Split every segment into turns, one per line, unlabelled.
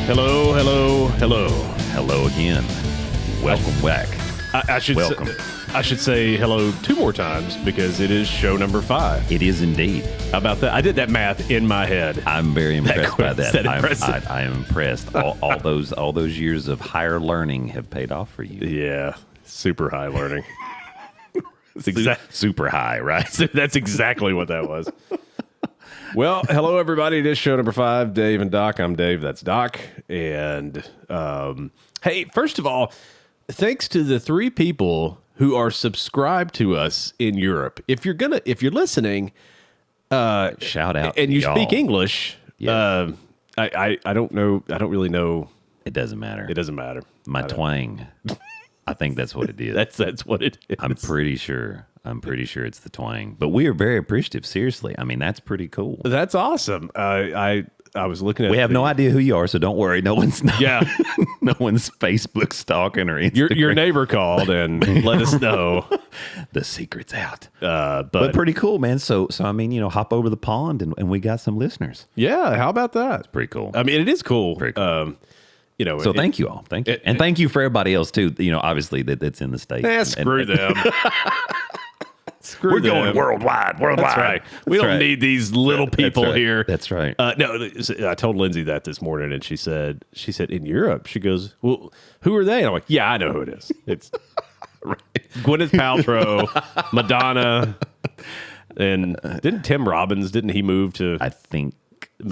Hello, hello, hello.
Hello again. Welcome back.
I should
Welcome.
I should say hello 2 more times because it is show number 5.
It is indeed.
How about that? I did that math in my head.
I'm very impressed by that.
Is that impressive?
I am impressed. All those years of higher learning have paid off for you.
Yeah, super high learning.
Super high, right?
That's exactly what that was. Well, hello everybody. It is show number 5. Dave and Doc. I'm Dave. That's Doc. And hey, first of all, thanks to the 3 people who are subscribed to us in Europe. If you're listening,
Shout out
and
to
you
y'all.
speak English,
Yes.
I don't know. I don't really know.
It doesn't matter.
It doesn't matter.
My twang. I think that's what it is.
That's what it is.
I'm pretty sure it's the twang. But we are very appreciative. Seriously. I mean, that's pretty cool.
That's awesome. I was looking at.
We have no idea who you are, so don't worry. No one's
Yeah.
no one's Facebook stalking or Instagram.
Your neighbor called and let us know.
The secret's out.
But
Pretty cool, man. So I mean, hop over the pond and we got some listeners.
yeah, how about that?
Pretty cool.
I mean, it is cool.
Pretty cool. So thank you all. Thank you. And thank you for everybody else too, obviously that's in the States.
Screw them. Screw
We're
them.
going worldwide.
That's right. We don't need these little people
right.
here.
That's right.
No, I told Lindsay that this morning, and she said in Europe. She goes, "Well, who are they?" And I'm like, "Yeah, I know who it is. It's
Right.
Gwyneth Paltrow, Madonna, and didn't Tim Robbins? Didn't he move to?
I think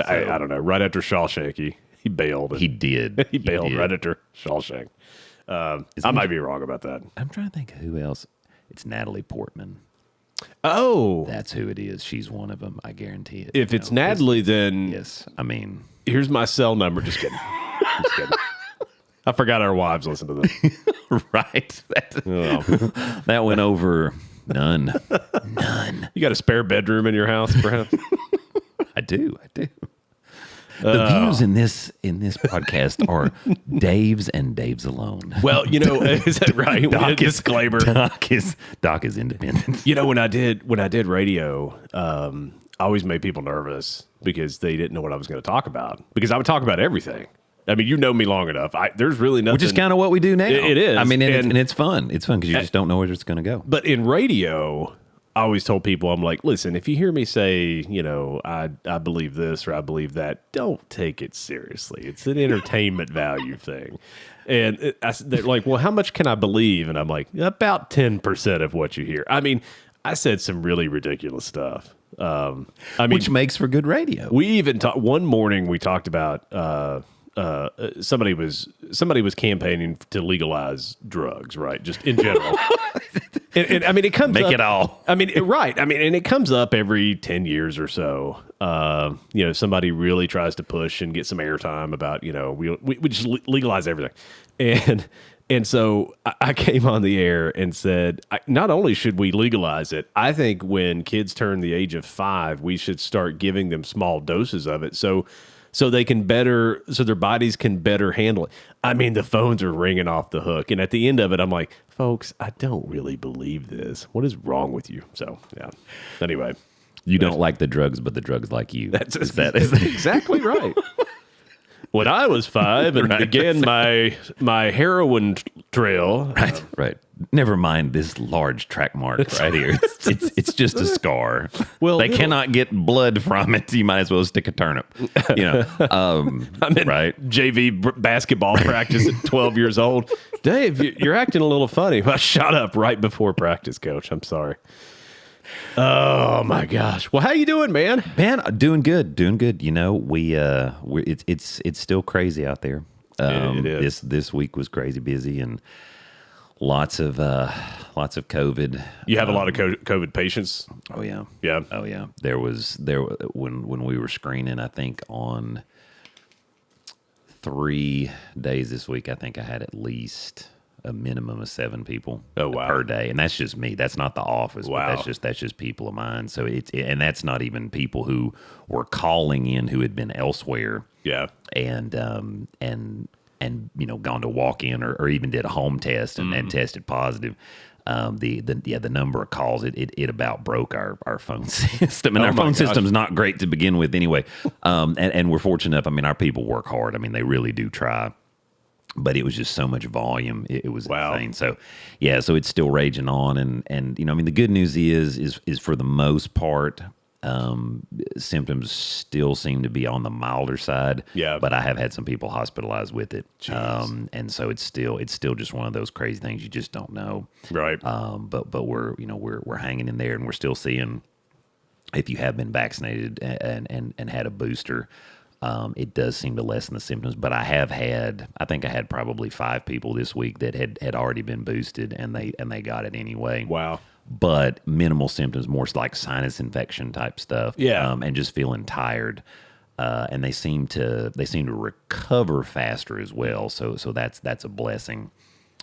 I don't know. Right after Shawshank, he bailed.
he did.
He bailed
did.
right after Shawshank. I might be wrong about that.
I'm trying to think who else. It's Natalie Portman.
Oh,
That's who it is. She's one of them. I guarantee it.
if it's Natalie, then
Yes. I mean,
here's my cell number. Just kidding. Just kidding. I forgot our wives listen to this.
right.
Oh.
That went over none.
You got a spare bedroom in your house, perhaps?
I do. The views in this podcast are Dave's and Dave's alone.
Well, is that right? Disclaimer.
Doc is independent.
When I did radio, I always made people nervous because they didn't know what I was going to talk about. Because I would talk about everything. I mean, you know me long enough. There's really nothing.
Which is kind of what we do now.
It is.
I mean, and it's fun. It's fun because you just don't know where it's going to go.
But in radio, I always told people, I'm like, listen, if you hear me say, I believe this or I believe that, don't take it seriously. It's an entertainment value thing. And they're like, well, how much can I believe? And I'm like, about 10% of what you hear. I mean, I said some really ridiculous stuff.
Which makes for good radio.
We even talked one morning. We talked about somebody was campaigning to legalize drugs, right? Just in general. and I mean, it comes
Make
up,
it all.
I mean, right. I mean, and it comes up every 10 years or so. Somebody really tries to push and get some airtime about, we just legalize everything. And so I came on the air and said, not only should we legalize it, I think when kids turn the age of 5, we should start giving them small doses of it. So they can so their bodies can better handle it. I mean, the phones are ringing off the hook. And at the end of it, I'm like, folks, I don't really believe this. What is wrong with you? So, yeah. Anyway.
You don't like the drugs, but the drugs like you.
That's exactly right. When I was 5 and began my heroin trail.
Right. Never mind this large track mark right here. It's just a scar.
Well,
they cannot get blood from it. You might as well stick a turnip.
I'm in
right.
JV basketball practice at 12 years old. Dave, you're acting a little funny. I shot up right before practice, Coach. I'm sorry. Oh my gosh. Well, how you doing, man?
Man, doing good. It's still crazy out there.
It is.
This week was crazy busy and lots of COVID.
You have a lot of COVID patients.
Oh yeah.
Yeah.
Oh yeah. There when we were screening, I think on 3 days this week, I think I had at least a minimum of 7 people per day, and that's just me. That's not the office.
Wow.
But that's just people of mine. So and that's not even people who were calling in who had been elsewhere.
Yeah.
And gone to walk in or even did a home test and tested positive. the number of calls, it about broke our phone system, and our
my
phone
gosh.
system's not great to begin with anyway. And we're fortunate enough. I mean, our people work hard. I mean, they really do try. But it was just so much volume. It was insane. So, yeah, so it's still raging on. And you know, I mean, the good news is for the most part, symptoms still seem to be on the milder side.
Yeah.
But I have had some people hospitalized with it. And so it's still just one of those crazy things you just don't know.
Right.
But we're hanging in there, and we're still seeing, if you have been vaccinated and had a booster, it does seem to lessen the symptoms. But I think I had probably 5 people this week that had already been boosted, and they got it anyway.
Wow.
But minimal symptoms, more like sinus infection type stuff.
Yeah.
And just feeling tired. And they seem to recover faster as well. So that's a blessing.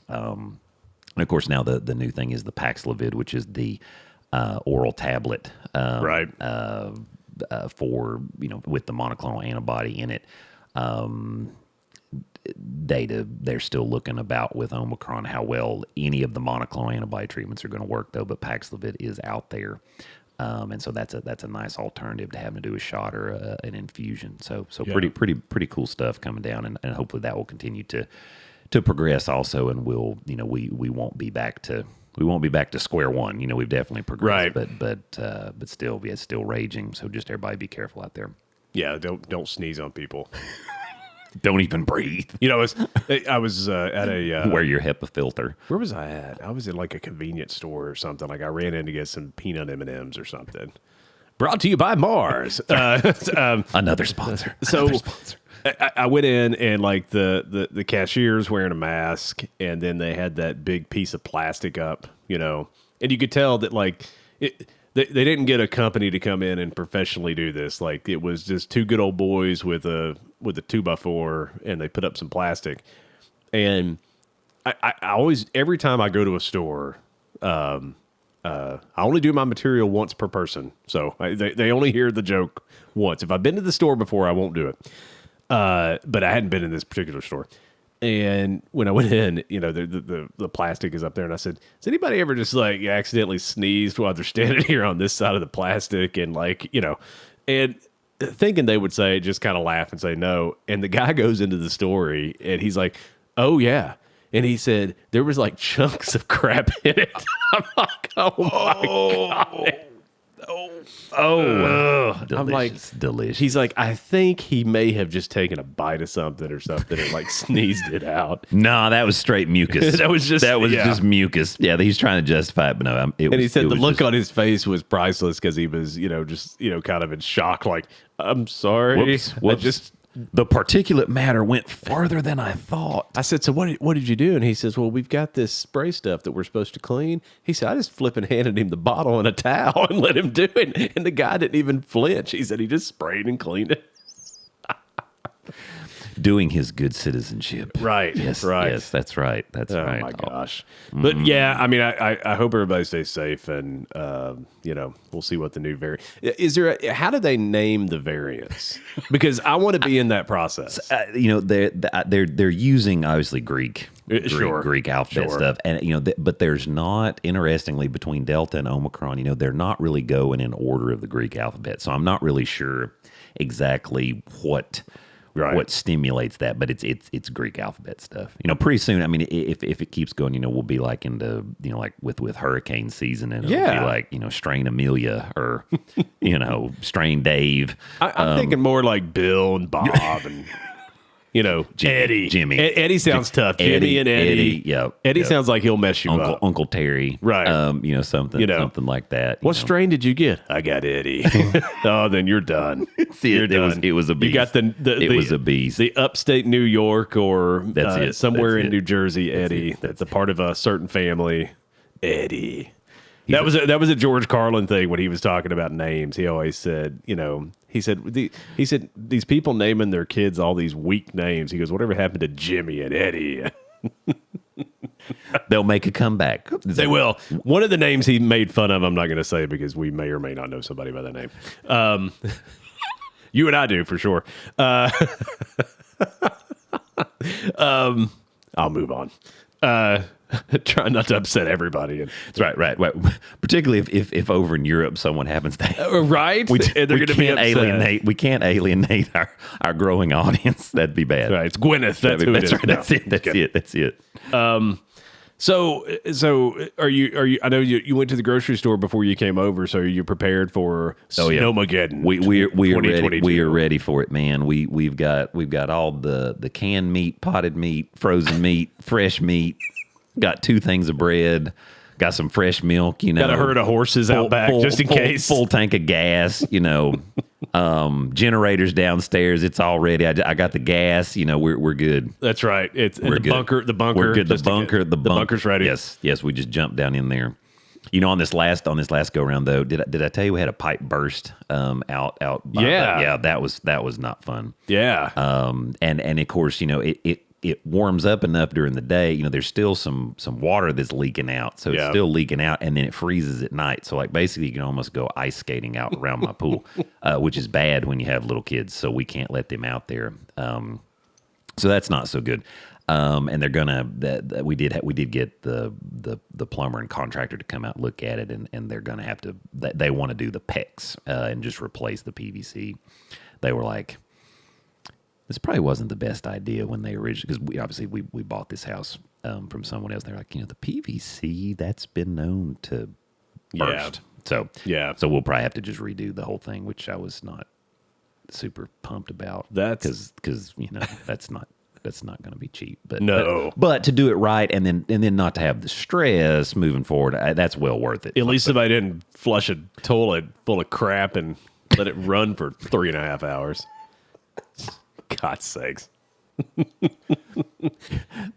And of course now the new thing is the Paxlovid, which is the oral tablet.
Right.
For, with the monoclonal antibody in it. They're still looking about with Omicron how well any of the monoclonal antibody treatments are going to work, though. But Paxlovid is out there, and so that's a nice alternative to having to do a shot or an infusion. So pretty cool stuff coming down, and hopefully that will continue to progress also, and we won't be back to square one. We've definitely progressed,
Right.
but still, it's still raging. So just everybody be careful out there.
Yeah. Don't sneeze on people.
Don't even breathe.
I was at a
Wear your HEPA filter.
where was I at? I was in like a convenience store or something. Like I ran in to get some peanut M&Ms or something. Brought to you by Mars.
Another sponsor.
So
Another sponsor.
I went in, and like the cashier's wearing a mask, and then they had that big piece of plastic up, and you could tell that like they didn't get a company to come in and professionally do this. Like it was just 2 good old boys with a 2x4, and they put up some plastic. And I always, every time I go to a store, I only do my material once per person. So they only hear the joke once. If I've been to the store before, I won't do it. But I hadn't been in this particular store. And when I went in, the plastic is up there, and I said, "Has anybody ever just like accidentally sneezed while they're standing here on this side of the plastic?" And and thinking they would say, just kind of laugh and say no. And the guy goes into the story, and he's like, "Oh yeah," and he said there was like chunks of crap in it. I'm like, "Oh my god."
Delicious,
I'm like,
delicious.
He's like, I think he may have just taken a bite of something or something and like sneezed it out.
No, that was straight mucus.
That was
just mucus. Yeah, he's trying to justify it, but no.
He said the look on his face was priceless because he was, just kind of in shock. Like, I'm sorry.
Whoops. The particulate matter went farther than I thought.
I said, so what did you do? And he says, well, we've got this spray stuff that we're supposed to clean. He said, I just flipping handed him the bottle and a towel and let him do it. And the guy didn't even flinch. He said he just sprayed and cleaned it.
Doing his good citizenship.
Right.
Yes,
right.
Yes, that's right. That's right.
Oh my gosh. But yeah, I mean, I hope everybody stays safe, and we'll see what the new variant is. How do they name the variants? Because I want to be in that process.
They're using obviously Greek alphabet
Sure.
stuff, and but there's not, interestingly, between Delta and Omicron, they're not really going in order of the Greek alphabet. So I'm not really sure exactly what stimulates that, but it's Greek alphabet stuff. Pretty soon, I mean, if it keeps going, we'll be like into, like with hurricane season, and it'll be like, strain Amelia or, strain Dave.
I'm thinking more like Bill and Bob and, Eddie.
Jimmy.
Eddie sounds tough. Jimmy and Eddie.
Yep.
Eddie sounds like he'll mess you up.
Uncle Terry.
Right.
Something like that.
What strain did you get? I got Eddie. Oh, then you're done.
It was a beast.
You got it was a beast. The upstate New York or somewhere in New Jersey, Eddie. That's a part of a certain family. Eddie. That was a George Carlin thing when he was talking about names. He always said, he said these people naming their kids all these weak names. He goes, whatever happened to Jimmy and Eddie?
They'll make a comeback.
They will. One of the names he made fun of, I'm not going to say because we may or may not know somebody by that name. You and I do for sure. I'll move on. Trying not to upset everybody.
That's right. Particularly if over in Europe someone happens to
right, and they're going to be upset.
We can't alienate our growing audience. That'd be bad.
Right, it's Gwyneth. That's who it is.
Right. That's it.
So are you? I know you went to the grocery store before you came over. So are you prepared for Snowmageddon?
We are ready for it, man. We've got all the canned meat, potted meat, frozen meat, fresh meat. Got 2 things of bread. Got some fresh milk.
Got a herd of horses out back just in case.
Full tank of gas. Generators downstairs. It's all ready. I got the gas. We're good.
That's right. We're good. The bunker.
We're good. The bunker's ready.
Yes.
We just jumped down in there. On this last go around though, did I tell you we had a pipe burst out? Yeah, that was not fun.
Yeah.
And of course, it warms up enough during the day. There's still some water that's leaking out, so it's still leaking out, and then it freezes at night. So like basically, you can almost go ice skating out around my pool, which is bad when you have little kids. So we can't let them out there. So that's not so good. And they're gonna. We did get the plumber and contractor to come out and look at it, and they're gonna have to. They want to do the PEX and just replace the PVC. They were like, this probably wasn't the best idea when they originally, because we bought this house from someone else. They're like, the PVC that's been known to burst. So we'll probably have to just redo the whole thing, which I was not super pumped about. Because that's not going to be cheap. But
no,
but to do it right and then not to have the stress moving forward, that's well worth it.
At least if I didn't flush a toilet full of crap and let it run for 3.5 hours. God's sakes.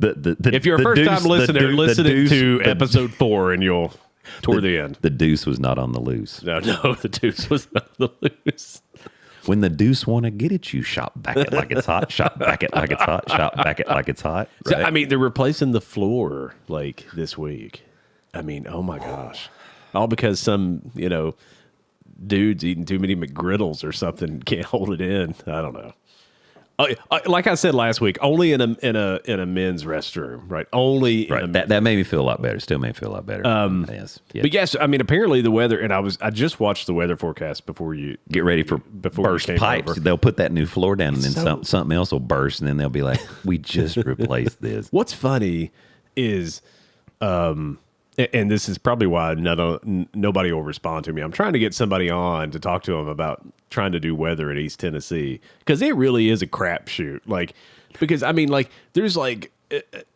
If you're a first-time listener, listen to episode 4 and you'll toward the end.
The deuce was not on the loose.
No, the deuce was not on the loose.
When the deuce want to get at you, shop back it like it's hot, shop back it like it's hot, shop back it like it's hot. Right?
So, they're replacing the floor like this week. Oh my gosh. All because some, dude's eating too many McGriddles or something, can't hold it in. I don't know. Like I said last week, only in a men's restroom, right? Only in
that made me feel a lot better. Still made me feel a lot better. Yes.
But yes, apparently the weather, and I just watched the weather forecast before you
get ready for burst pipes. Over. They'll put that new floor down, and then something else will burst, and then they'll be like, "We just replaced this."
What's funny is, and this is probably why nobody will respond to me. I'm trying to get somebody on to talk to them about trying to do weather in East Tennessee, because it really is a crapshoot. Because there's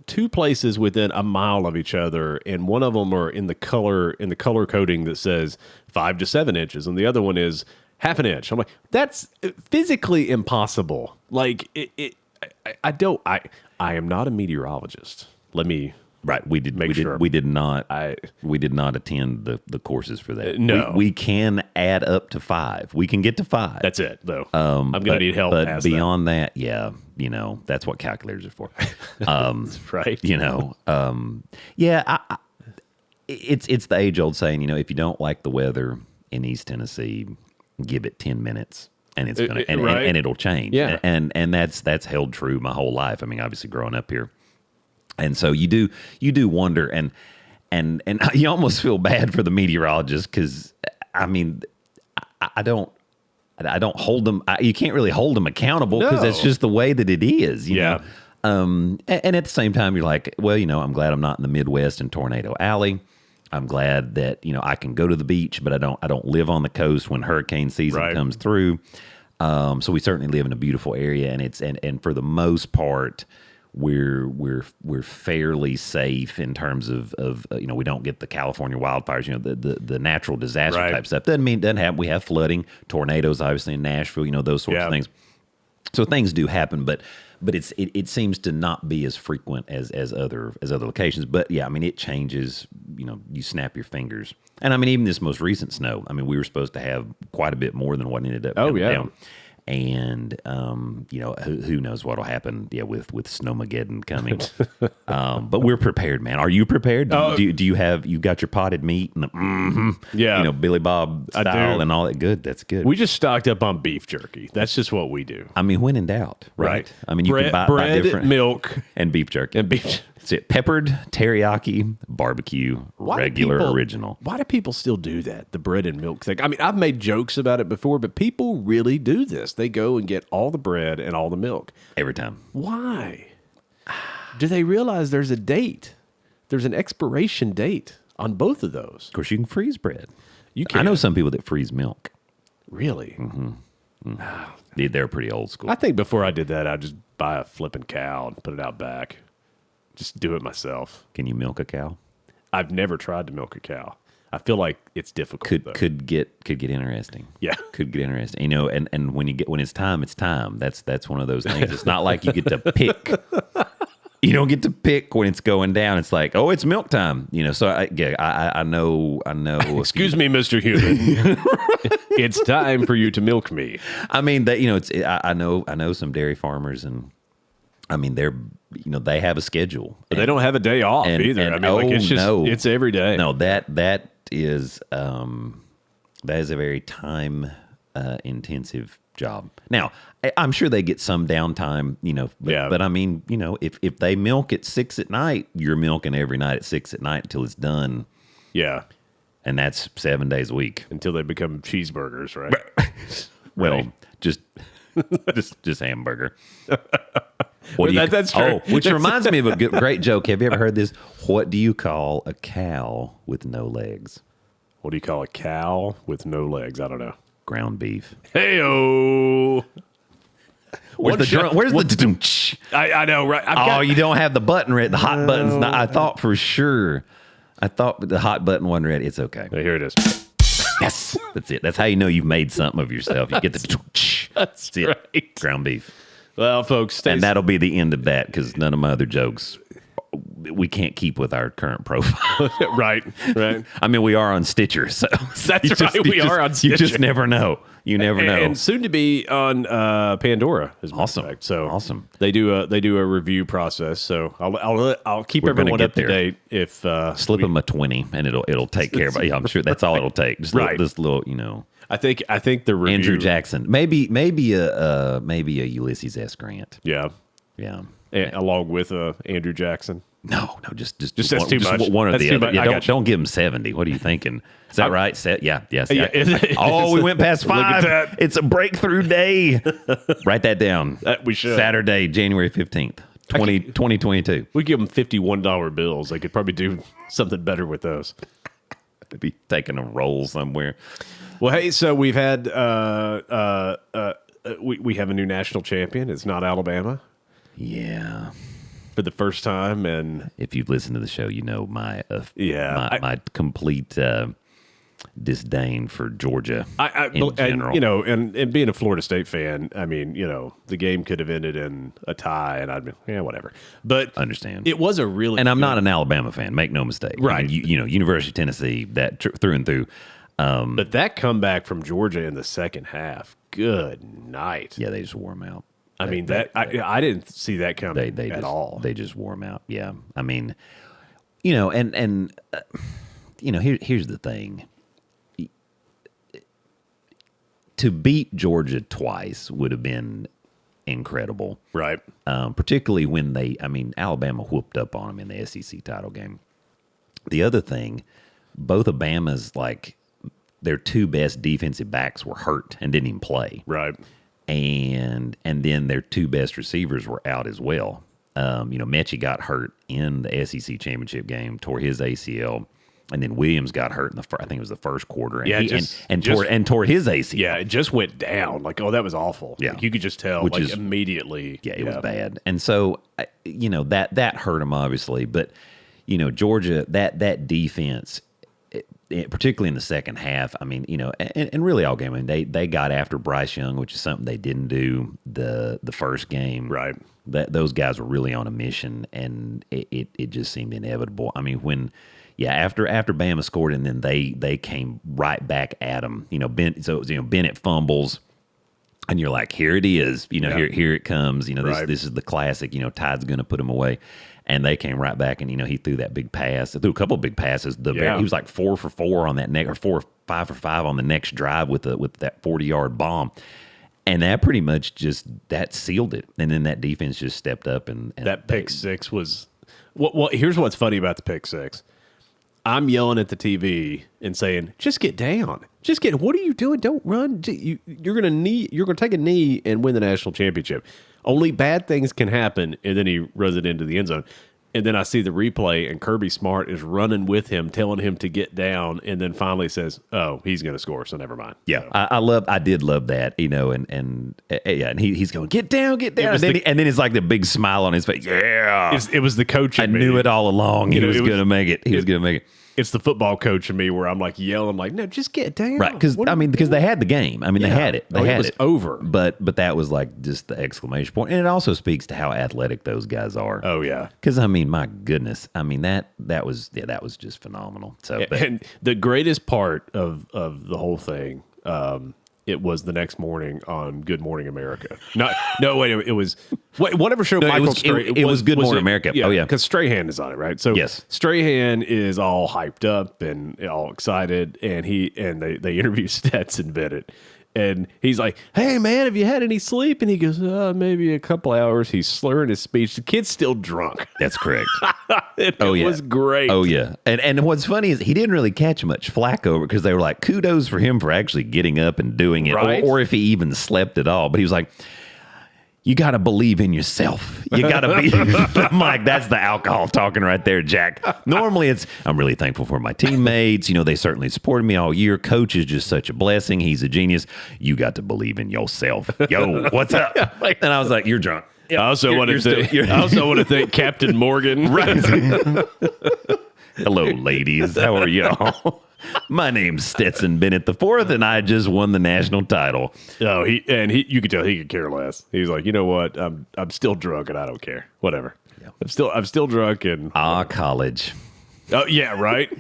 2 places within a mile of each other, and one of them are in the color coding that says 5 to 7 inches, and the other one is half an inch. I'm like, that's physically impossible. I am not a meteorologist. Let me.
Right, we did not attend the courses for that.
No,
we can add up to 5. We can get to 5.
That's it, though. I'm gonna need help.
But beyond that, that's what calculators are for.
Right.
It's the age old saying. If you don't like the weather in East Tennessee, give it 10 minutes. And it's gonna and it'll change.
Yeah,
and that's held true my whole life. Obviously growing up here. And so you do wonder, and you almost feel bad for the meteorologists, because I don't hold them. You can't really hold them accountable, because that's just the way that it is. You know? And at the same time, you're like, well, I'm glad I'm not in the Midwest in Tornado Alley. I'm glad that I can go to the beach, but I don't live on the coast when hurricane season comes through. So we certainly live in a beautiful area, and for the most part, we're fairly safe in terms of we don't get the California wildfires, the natural disaster type stuff. Doesn't happen. We have flooding, tornadoes, obviously in Nashville, those sorts of things. So things do happen, but it seems to not be as frequent as other locations. But yeah, it changes. You snap your fingers, and even this most recent snow. We were supposed to have quite a bit more than what ended up coming down. And who knows what'll happen? Yeah, with Snowmageddon coming. But we're prepared, man. Are you prepared? Do you got your potted meat and Billy Bob style and all that? Good. That's good.
We just stocked up on beef jerky. That's just what we do.
When in doubt, right? You can buy
bread,
different
milk,
and beef jerky. That's it. Peppered, teriyaki, barbecue, regular, original.
Why do people still do that? The bread and milk thing. I mean, I've made jokes about it before, but people really do this. They go and get all the bread and all the milk.
Every time.
Why? Do they realize there's a date? There's an expiration date on both of those.
Of course, you can freeze bread.
You can.
I know some people that freeze milk.
Really?
They're pretty old school.
I think before I did that, I'd just buy a flipping cow and put it out back. Just do it myself.
Can you milk a cow?
I've never tried to milk a cow. I feel like it's difficult.
Could get interesting.
Yeah,
could get interesting. You know, and when it's time, it's time. That's one of those things. It's not like you get to pick. You don't get to pick when it's going down. It's like, oh, it's milk time. You know, so I know.
Excuse me, Mr. Human. It's time for you to milk me.
I mean, that I know some dairy farmers, and I mean they have a schedule.
But they don't have a day off either. I mean, it's every day.
No, that is a very time intensive job. Now, I'm sure they get some downtime, you know, but I mean, you know, if they milk at 6 at night, you're milking every night at 6 at night until it's done.
Yeah.
And that's 7 days a week.
Until they become cheeseburgers, right?
Well,
right.
just hamburger.
That's true.
Which reminds me of a great joke. Have you ever heard this? What do you call a cow with no legs?
What do you call a cow with no legs? I don't know.
Ground beef.
Hey-o.
Where's the drum? Where's the...
I know, right?
You don't have the button ready. The hot button's not... I thought for sure. I thought the hot button wasn't ready. It's okay.
Here it is.
Yes. That's it. That's how you know you've made something of yourself. You get the...
That's right.
It. Ground beef.
Well, folks...
And that'll be the end of that because none of my other jokes... We can't keep with our current profile.
Right.
I mean, we are on Stitcher, so
that's right. We are on Stitcher.
You just never know. You never know.
And soon to be on Pandora.
Awesome.
So
awesome.
They do a review process. So I'll keep everyone up to date. If
slip them a 20, and it'll take care of it. Yeah, I'm sure that's all it'll take. Just this little, you know.
I think the review,
Andrew Jackson, maybe a Ulysses S. Grant.
Yeah. Along with Andrew Jackson.
No, just
that's too much.
One or
that's
the other.
Yeah,
don't give him 70. What are you thinking? Is that right? Yes.
Yeah.
We went past 5.
Look at that.
It's a breakthrough day. Write that down.
We should.
Saturday, January 15th, 2022.
We give them $51 bills. They could probably do something better with those.
They'd be taking a roll somewhere.
Well, hey, so we've had we have a new national champion. It's not Alabama.
Yeah.
For the first time, and
if you've listened to the show, you know my complete disdain for Georgia in general.
And, you know, and being a Florida State fan, I mean, you know, the game could have ended in a tie, and I'd be whatever. But
understand
it was a really
and I'm not an Alabama fan. Make no mistake,
right?
I mean, you know, University of Tennessee that through and through.
But that comeback from Georgia in the second half, good night.
Yeah, they just wore them out.
I I didn't see that coming at all.
They just wore them out. Yeah, I mean, you know, and you know, here's the thing: to beat Georgia twice would have been incredible,
right?
Particularly when Alabama whooped up on them in the SEC title game. The other thing, both of Bama's their two best defensive backs were hurt and didn't even play,
right?
And then their two best receivers were out as well. You know, Mechie got hurt in the SEC championship game, tore his ACL, and then Williams got hurt in I think it was the first quarter, and tore his ACL.
Yeah, it just went down. That was awful.
Yeah,
you could just tell, immediately.
Yeah, it was bad, and so you know that hurt him obviously, but you know Georgia that defense. Particularly in the second half, I mean, you know, and really all game. I mean, they got after Bryce Young, which is something they didn't do the first game.
Right.
Those guys were really on a mission, and it just seemed inevitable. I mean, after Bama scored, and then they came right back at them. You know, Bennett fumbles, and you're like, here it is. You know, here it comes. You know, this is the classic. You know, Tide's going to put them away. And they came right back, and, you know, he threw that big pass. He threw a couple of big passes. He was like 4 for 4 on that or 4 or 5 for 5 on the next drive with that 40-yard bomb. And that pretty much that sealed it. And then that defense just stepped up. And
that pick six was Well, here's what's funny about the pick six. I'm yelling at the TV and saying, "Just get down. Just get. What are you doing? Don't run. You're gonna take a knee and win the national championship. Only bad things can happen." And then he runs it into the end zone. And then I see the replay, and Kirby Smart is running with him, telling him to get down, and then finally says, "Oh, he's going to score, so never mind."
Yeah, so. I did love that, and he's going, "Get down, get down," and then it's like the big smile on his face. Yeah,
it was the coach.
I knew it all along. He was going to make it. He was going to make it.
It's the football coach in me where I'm like yelling, like, "No, just get down!"
Right? Because they had the game. I mean, they had it. It
was over.
But that was like just the exclamation point, and it also speaks to how athletic those guys are.
Oh yeah.
Because I mean, my goodness, I mean that was just phenomenal. So,
and the greatest part of the whole thing. It was the next morning on Good Morning America. It was whatever show Michael Strahan.
It was Good Morning America.
Yeah,
oh yeah,
because Strahan is on it, right? So
yes,
Strahan is all hyped up and all excited, and they interview Stetson Bennett, and he's like, "Hey man, have you had any sleep?" And he goes, "Maybe a couple hours." He's slurring his speech. The kid's still drunk.
That's correct.
It was great.
Oh yeah, and what's funny is he didn't really catch much flack over it because they were like, kudos for him for actually getting up and doing it,
right?
or if he even slept at all. But he was like, "You got to believe in yourself. You got to be." I'm like, that's the alcohol talking right there, Jack. Normally it's, I'm really thankful for my teammates. They certainly supported me all year. Coach is just such a blessing. He's a genius. You got to believe in yourself. Yo, what's up? And I was like, you're drunk.
I also want to thank Captain Morgan.
Right. Hello, ladies. How are y'all? My name's Stetson Bennett IV, and I just won the national title.
Oh, you could tell he could care less. He's like, you know what? I'm still drunk, and I don't care. Whatever. Yeah. I'm still drunk, and
college.
Oh yeah, right.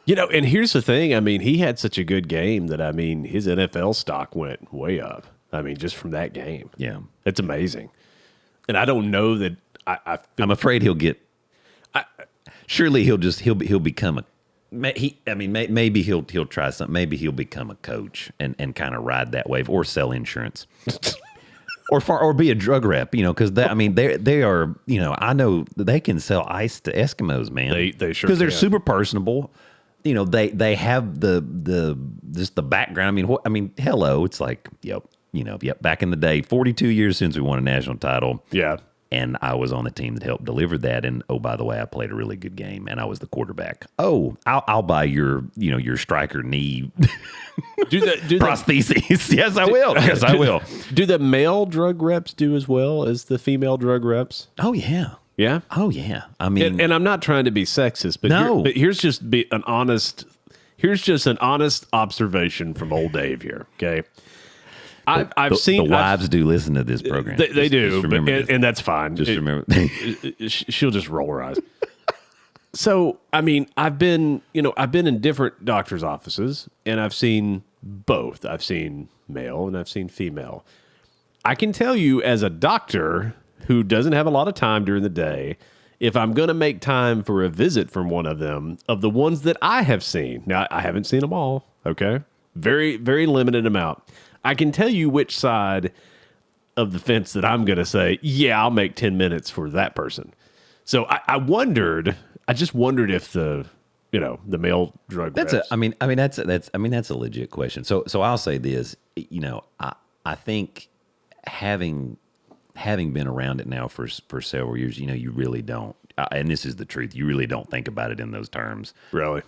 And here's the thing. I mean, he had such a good game that his NFL stock went way up. I mean, just from that game.
Yeah,
it's amazing. And I don't know that
I'm afraid he'll get. Surely he'll become a. Maybe he'll try something. Maybe he'll become a coach and kind of ride that wave, or sell insurance, or be a drug rep. Because they are. I know they can sell ice to Eskimos, man.
They sure
because they're super personable. They have the background. Hello, it's like yep. Back in the day, 42 years since we won a national title.
Yeah.
And I was on the team that helped deliver that. And oh, by the way, I played a really good game, and I was the quarterback. Oh, I'll buy your striker knee prostheses. Yes, I will. Yes, I will.
Do the male drug reps do as well as the female drug reps?
Oh yeah.
Yeah.
Oh yeah. I mean,
and I'm not trying to be sexist, but
no.
Here's just an honest observation from old Dave here. Okay. I've seen
the wives do listen to this program.
They do, and that's fine.
Just remember,
she'll just roll her eyes. So, I've been in different doctors' offices, and I've seen both. I've seen male and I've seen female. I can tell you, as a doctor who doesn't have a lot of time during the day, if I'm going to make time for a visit from one of them, of the ones that I have seen. Now, I haven't seen them all. Okay, very, very limited amount. I can tell you which side of the fence that I'm going to say, yeah, I'll make 10 minutes for that person. So I just wondered if the male drug reps.
That's a legit question. So I'll say this, I think having been around it now for several years, you really don't, and this is the truth, you really don't think about it in those terms.
Really?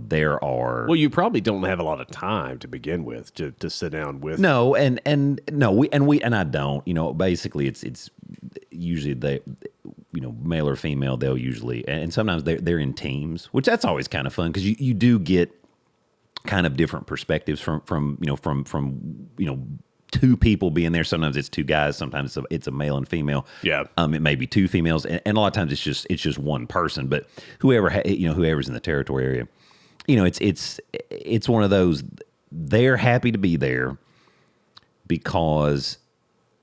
There are.
Well, you probably don't have a lot of time to begin with to sit down with.
No, and I don't. Basically, it's usually they, male or female. They'll usually, and sometimes they're in teams, which that's always kind of fun because you do get kind of different perspectives from two people being there. Sometimes it's two guys. Sometimes it's a male and female.
Yeah.
It may be two females, and a lot of times it's just one person. But whoever's in the territory area, it's one of those. They're happy to be there because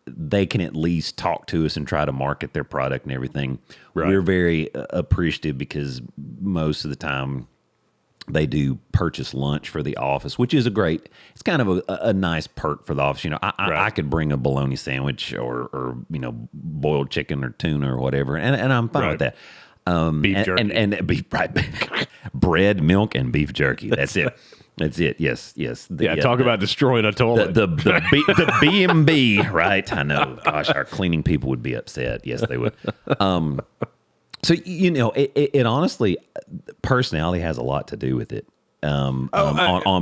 they can at least talk to us and try to market their product and everything. Right. We're very appreciative because most of the time, They do purchase lunch for the office, which is it's kind of a nice perk for the office. I could bring a bologna sandwich or boiled chicken or tuna or whatever, and I'm fine with that.
Beef jerky.
And beef, bread, milk, and beef jerky. That's it. That's it. Yes.
Talk about destroying a toilet.
The B&B, right? I know. Gosh, our cleaning people would be upset. Yes, they would. So, it honestly, personality has a lot to do with it on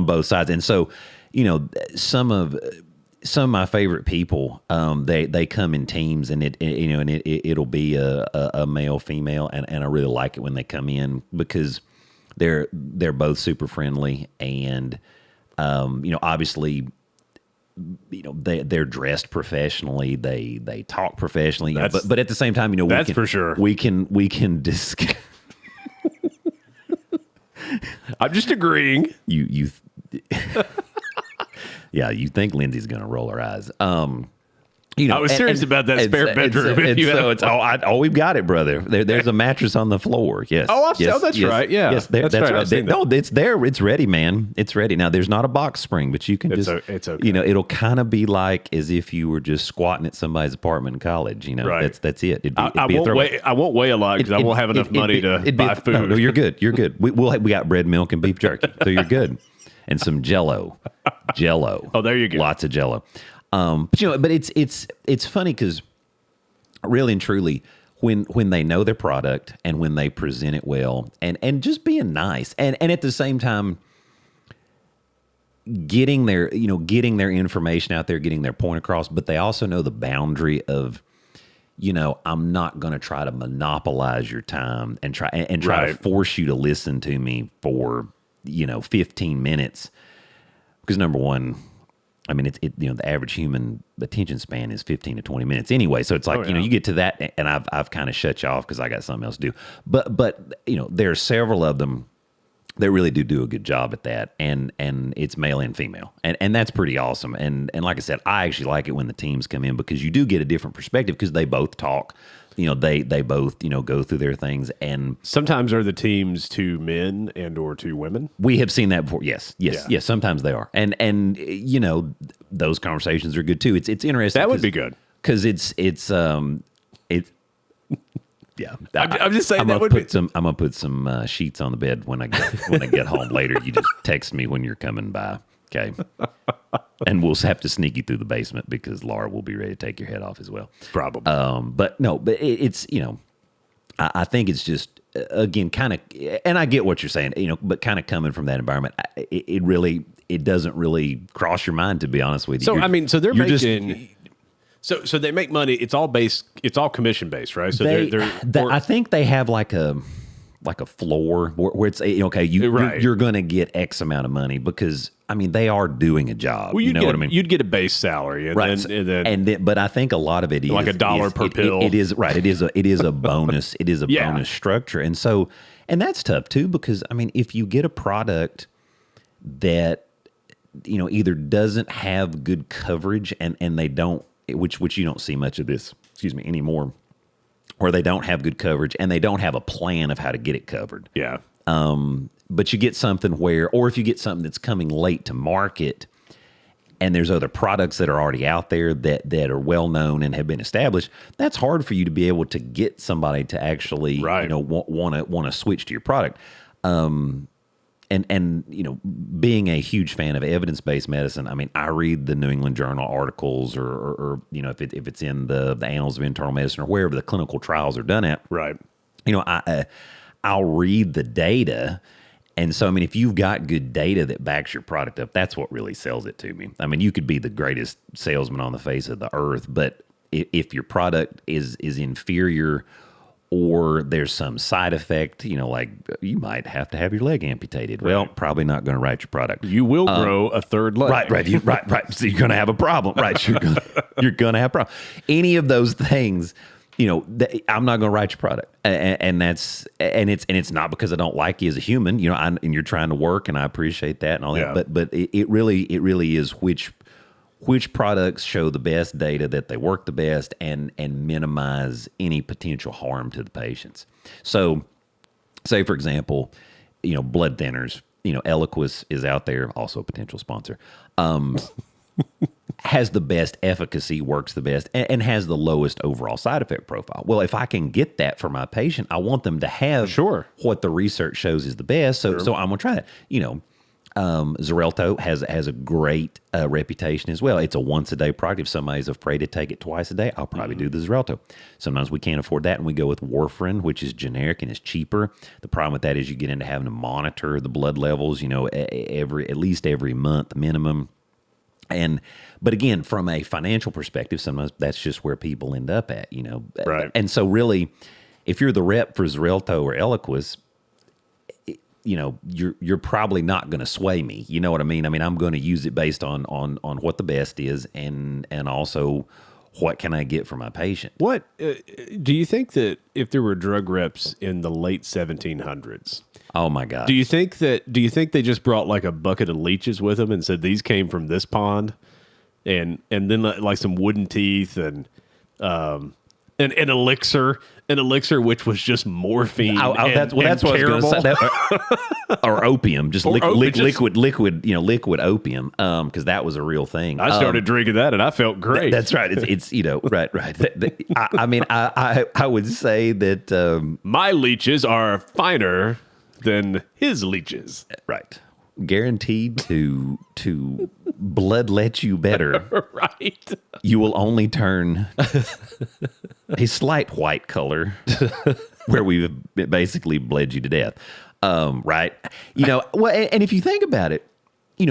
both sides. And so, some of my favorite people, they come in teams, and it'll be a male, female, and I really like it when they come in because they're both super friendly, and obviously, they're dressed professionally, they talk professionally, but at the same time,
that's for sure.
We can discuss.
I'm just agreeing.
You yeah, you think Lindsay's going to roll her eyes.
I was serious about that spare bedroom.
We've got it, brother. There's a mattress on the floor. Yes.
That's right. Yeah.
Yes, that's right. It's there. It's ready, man. It's ready. Now, there's not a box spring, but you can it's okay. It'll kind of be like as if you were just squatting at somebody's apartment in college.
Right.
That's it.
I won't weigh a lot because I won't have enough money to buy food.
No, you're good. You're good. We got bread, milk, and beef jerky, so you're good. And some Jello.
Oh, there you go.
Lots of Jello. But it's funny because really and truly, when they know their product and when they present it well and just being nice and at the same time getting their information out there, getting their point across, but they also know the boundary of, I'm not going to try to monopolize your time and try to force you to listen to me for 15 minutes because number one, I mean, the average human attention span is 15 to 20 minutes anyway. So it's like, you get to that and I've kind of shut you off because I got something else to do. But there are several of them that really do a good job at that. And it's male and female. And that's pretty awesome. And like I said, I actually like it when the teams come in because you do get a different perspective because they both talk. They both, go through their things. And
sometimes are the teams two men and or two women?
We have seen that before. Yes. Sometimes they are. And those conversations are good too. It's interesting.
That would be good.
Because it's yeah.
I'm just saying
I'm gonna put some sheets on the bed when I get home later. You just text me when you're coming by. Okay. And we'll have to sneak you through the basement because Laura will be ready to take your head off as well.
Probably.
But it's, I think it's just, again, kind of, and I get what you're saying, but kind of coming from that environment, it doesn't really cross your mind, to be honest with you.
So, they're making, so they make money. It's all commission based, right? So
I think they have like a floor where it's okay. You're going to get X amount of money because they are doing a job.
Well,
you know what I mean.
You'd get a base salary, and then
but I think a lot of it is
like $1 per pill.
It is right. It is a bonus. It is a bonus structure, and that's tough too because if you get a product that either doesn't have good coverage and they don't, which you don't see much of this, anymore. Or they don't have good coverage and they don't have a plan of how to get it covered.
Yeah.
But you get something or if you get something that's coming late to market and there's other products that are already out there that are well known and have been established, that's hard for you to be able to get somebody to actually want to switch to your product. And being a huge fan of evidence-based medicine, I read the New England Journal articles or if it's in the Annals of Internal Medicine or wherever the clinical trials are done at.
Right.
I'll read the data. And so, if you've got good data that backs your product up, that's what really sells it to me. You could be the greatest salesman on the face of the earth, but if your product is inferior or there's some side effect, like you might have to have your leg amputated. Well, probably not going to write your product.
You will grow a third leg.
Right. So you're going to have a problem. Right. You're going to have a problem. Any of those things, I'm not going to write your product. And it's not because I don't like you as a human, and you're trying to work and I appreciate that and all that. But it really is which products show the best data, that they work the best, and minimize any potential harm to the patients. So, say, for example, blood thinners. Eliquis is out there, also a potential sponsor. Has the best efficacy, works the best, and has the lowest overall side effect profile. Well, if I can get that for my patient, I want them to have what the research shows is the best. So I'm gonna try that. Xarelto has a great reputation as well. It's a once a day product. If somebody's afraid to take it twice a day, I'll probably do the Xarelto. Sometimes we can't afford that, and we go with warfarin, which is generic and is cheaper. The problem with that is you get into having to monitor the blood levels, at least every month minimum. But again, from a financial perspective, sometimes that's just where people end up at,
Right.
And so really, if you're the rep for Xarelto or Eliquis, you're probably not going to sway me. You know what I mean? I mean, I'm going to use it based on what the best is and also what can I get for my patient.
What do you think that if there were drug reps in the late 1700s?
Oh my God!
Do you think they just brought like a bucket of leeches with them and said these came from this pond, and then like some wooden teeth and an elixir which was just morphine?
That's what I was going to say. Or opium, just liquid opium, because that was a real thing.
I started drinking that and I felt great.
That's right. It's right. I would say that
my leeches are finer than his leeches.
Right. Guaranteed to bloodlet you better.
Right.
You will only turn a slight white color where we've basically bled you to death. Right. Well, and if you think about it,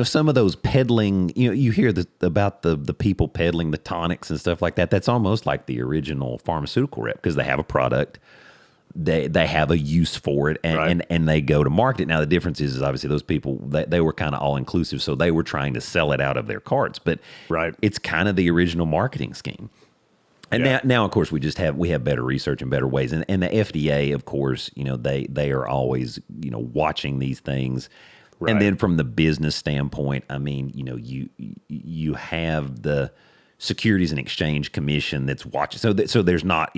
some of those peddling, you hear about the people peddling the tonics and stuff like that. That's almost like the original pharmaceutical rep because they have a product. They have a use for it and they go to market. Now, the difference is obviously those people, they were kind of all-inclusive, so they were trying to sell it out of their carts. But it's kind of the original marketing scheme. And now, of course, we have better research and better ways. And the FDA, of course, they are always, watching these things. Right. And then from the business standpoint, I mean, you have the Securities and Exchange Commission that's watching. So there's not,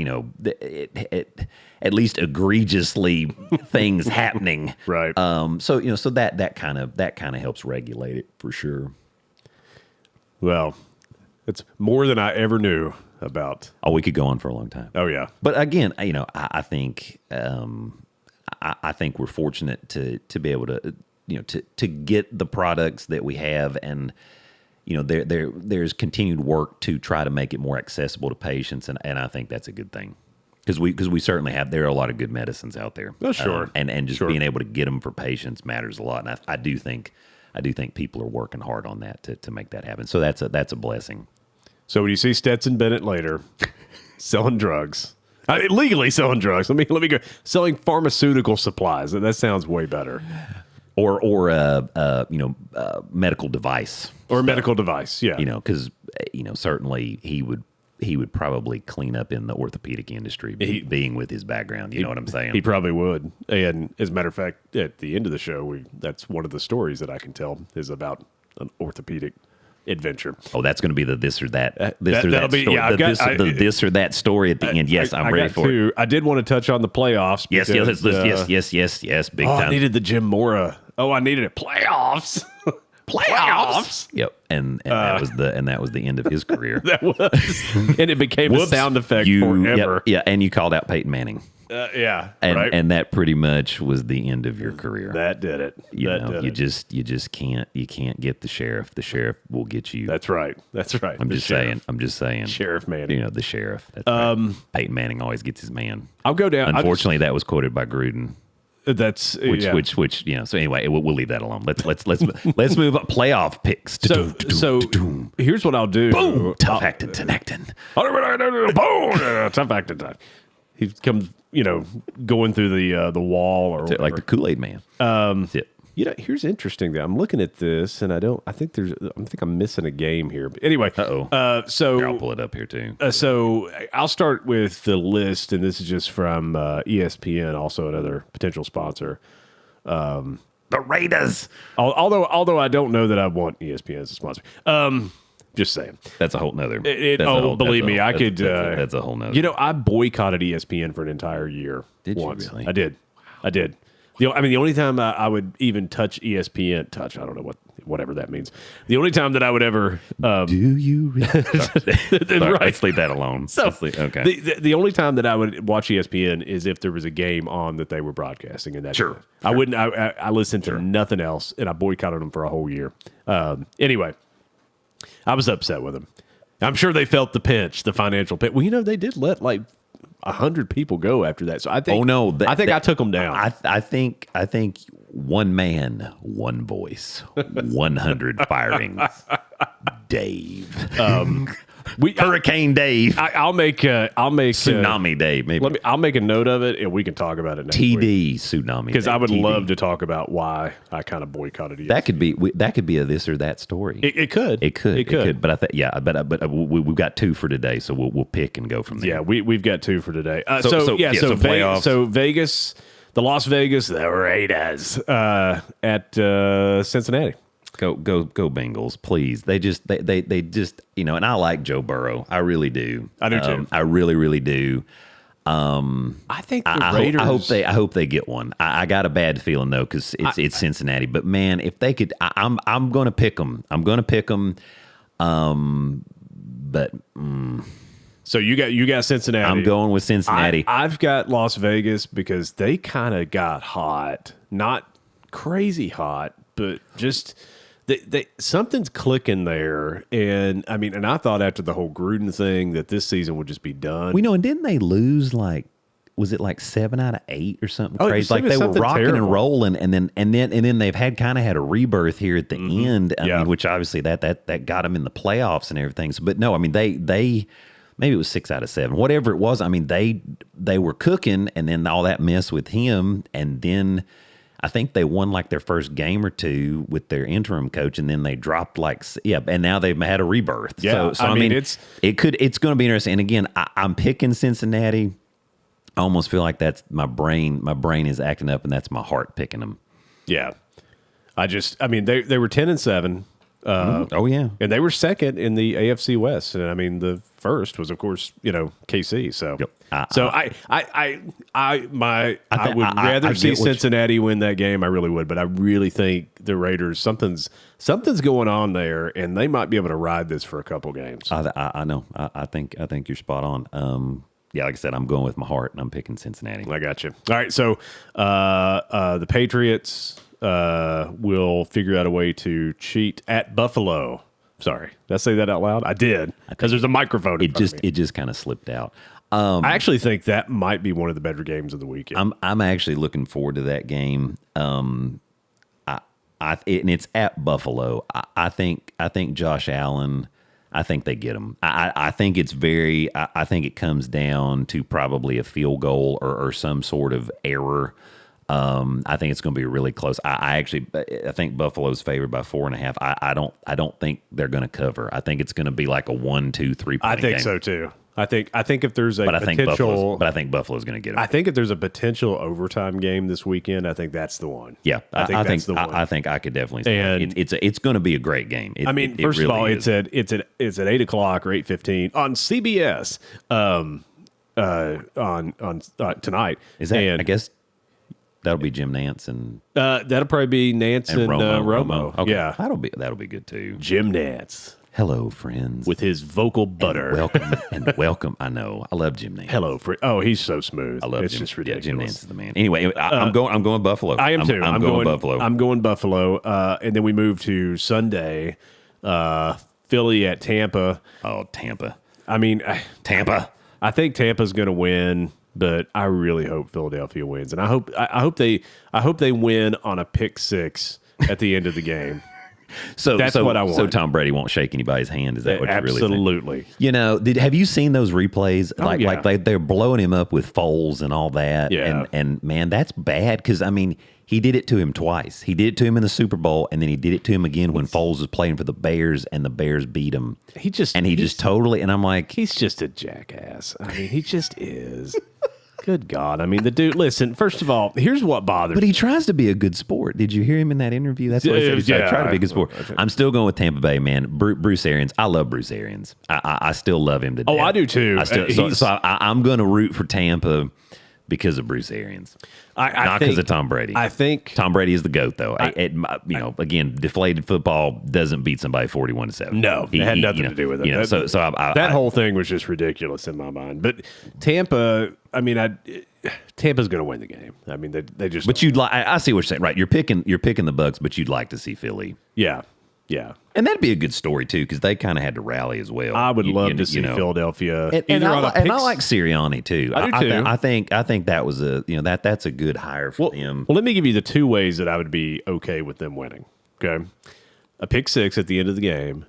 at least egregiously things happening.
Right.
So that kind of helps regulate it for sure.
Well, it's more than I ever knew about.
Oh, we could go on for a long time.
Oh yeah.
But again, I think I think we're fortunate to be able to to get the products that we have, and there's continued work to try to make it more accessible to patients, and I think that's a good thing. Because we certainly there are a lot of good medicines out there.
Oh, sure.
And just being able to get them for patients matters a lot. And I do think people are working hard on that to make that happen. So that's a blessing.
So when you see Stetson Bennett later selling drugs, legally selling drugs, let me go selling pharmaceutical supplies. That sounds way better.
Or medical device.
Or a medical device, yeah.
Because certainly he would probably clean up in the orthopedic industry, being with his background. You know what I'm saying?
He probably would. And as a matter of fact, at the end of the show, that's one of the stories that I can tell is about an orthopedic adventure.
Oh, that's going to be the this or that story. Yeah, this or that story at the end. Yes, I'm ready for it.
I did want to touch on the plaffs.
Yes, big time.
I needed the Jim Mora. Oh, I needed it. Playoffs. Playoffs.
Yep, and that was the end of his career.
That was, and it became a sound effect forever.
Yeah, and you called out Peyton Manning. And that pretty much was the end of your career.
That did it.
You just can't get the sheriff. The sheriff will get you.
That's right.
I'm just saying.
Sheriff Manning.
The sheriff. That's right. Peyton Manning always gets his man.
I'll go down.
Unfortunately, that was quoted by Gruden.
Which
So anyway, we'll leave that alone. Let's move up playoff picks.
So here's what I'll do.
Boom. Tough acting, Tenactin.
Boom. Tough acting. He comes, going through the wall or whatever.
Like the Kool-Aid Man. That's it.
Here's interesting though. I'm looking at this and I think I'm missing a game here. But anyway, so
here, I'll pull it up here too.
So I'll start with the list, and this is just from ESPN, also another potential sponsor.
The Raiders.
Although I don't know that I want ESPN as a sponsor. Just saying.
That's a whole nother.
Believe me, I could.
That's a whole nother.
I boycotted ESPN for an entire year.
Did
once.
You really?
I did. The only time I would even touch ESPN, I don't know whatever that means. The only time that I would ever
do you really?
right.
Let's leave that alone.
So
okay.
The only time that I would watch ESPN is if there was a game on that they were broadcasting, and that's
Sure.
I wouldn't. I listened to nothing else, and I boycotted them for a whole year. Anyway, I was upset with them. I'm sure they felt the pinch, the financial pinch. Well, they did let like 100 people go after that. So I think.
Oh no!
I took them down.
I think one man, one voice, 100 firings. Dave. Hurricane Dave.
I'll make
Tsunami Dave. Maybe.
I'll make a note of it, and we can talk about it next week.
TD Tsunami.
Because I would
TD.
love to talk about why I kind of boycotted it.
That could be a this or that story.
It could.
It could. But I think but we've got 2 for today, so we'll pick and go from there.
Yeah, we've got 2 for today.
So playoffs.
So Vegas, the Las Vegas, the Raiders at Cincinnati.
Go Bengals, please. They just and I like Joe Burrow. I really do.
I do too.
I really, really do.
I think the Raiders.
I hope they get one. I got a bad feeling though because it's Cincinnati. But man, if they could, I'm going to pick them. But
so you got Cincinnati.
I'm going with Cincinnati.
I've got Las Vegas because they kind of got hot, not crazy hot, but just. They something's clicking there, and I thought after the whole Gruden thing that this season would just be done.
And didn't they lose was it like 7 out of 8 or something crazy?
Like
they were rocking
terrible.
and rolling, and then they've had a rebirth here at the end. I mean, which obviously that got them in the playoffs and everything. So, but no, they maybe it was 6 out of 7, whatever it was. They were cooking, and then all that mess with him, and then. I think they won like their first game or 2 with their interim coach, and then they dropped and now they've had a rebirth.
Yeah,
so it's going to be interesting. And again, I'm picking Cincinnati. I almost feel like that's my brain. My brain is acting up, and that's my heart picking them.
Yeah, they were 10-7.
Oh yeah,
and they were second in the AFC West, and the first was of course KC. So
yep.
I would rather see Cincinnati win that game. I really would, but I really think the Raiders something's going on there, and they might be able to ride this for a couple games.
I know. I think you're spot on. Yeah, like I said, I'm going with my heart, and I'm picking Cincinnati.
I got you. All right, so the Patriots. Will figure out a way to cheat at Buffalo. Sorry, did I say that out loud? I did because there's a microphone.
It just kind of slipped out.
I actually think that might be one of the better games of the weekend.
I'm actually looking forward to that game. And it's at Buffalo. I think Josh Allen. I think they get him. I think it's I think it comes down to probably a field goal or some sort of error. I think it's going to be really close. I think Buffalo's favored by 4.5. I don't think they're going to cover. I think it's going to be like a 1, 2, 3 point
I think
game.
so too. I think if there's a
but
potential,
I think Buffalo's going to get it.
I think if there's a potential overtime game this weekend, I think that's the one.
Yeah,
I think that's the one.
I think I could definitely say
and
it's going to be a great game.
First of all, it's at 8:00 or 8:15 on CBS on tonight.
Is that? I guess. That'll be Jim Nance and
that'll probably be Nance and Romo.
Okay.
Yeah,
that'll be good too.
Jim Nance,
hello friends,
with his vocal butter.
Welcome. I know, I love Jim Nance.
Hello, oh, he's so smooth.
I love
it's
Jim.
Just ridiculous.
Yeah, Jim Nance is the man. Anyway, I'm going Buffalo.
I am too.
I'm going Buffalo.
I'm going Buffalo, and then we move to Sunday, Philly at Tampa.
Oh, Tampa.
Tampa. I think Tampa's going to win. But I really hope Philadelphia wins, and I hope they win on a pick 6 at the end of the game.
So
that's what I want.
So Tom Brady won't shake anybody's hand. Is that what you really think?
Absolutely.
Have you seen those replays?
Yeah.
Like they're blowing him up with Foles and all that.
Yeah.
And man, that's bad because he did it to him twice. He did it to him in the Super Bowl, and then he did it to him again when Foles was playing for the Bears, and the Bears beat him. He just totally. And I'm like,
he's just a jackass. He just is. Good God. The dude, listen, first of all, here's what bothers me.
But he tries to be a good sport. Did you hear him in that interview? That's what he said. He's trying to be a good sport. I'm still going with Tampa Bay, man. Bruce Arians. I love Bruce Arians. I still love him to death.
Oh, I do too.
I'm going to root for Tampa because of Bruce Arians.
Not
because of Tom Brady.
I think
Tom Brady is the GOAT, though. Again, deflated football doesn't beat somebody 41-7.
No, it had nothing to do with it.
You know,
that whole thing was just ridiculous in my mind. But Tampa, Tampa's going to win the game. I mean, they just.
But you'd like. I see what you're saying. Right, you're picking the Bucks, but you'd like to see Philly.
Yeah.
And that'd be a good story too, because they kind of had to rally as well.
I would love to see Philadelphia.
And I like Sirianni too.
I do too.
I think that was that's a good hire for them.
Well, let me give you the two ways that I would be okay with them winning. Okay, a pick six at the end of the game,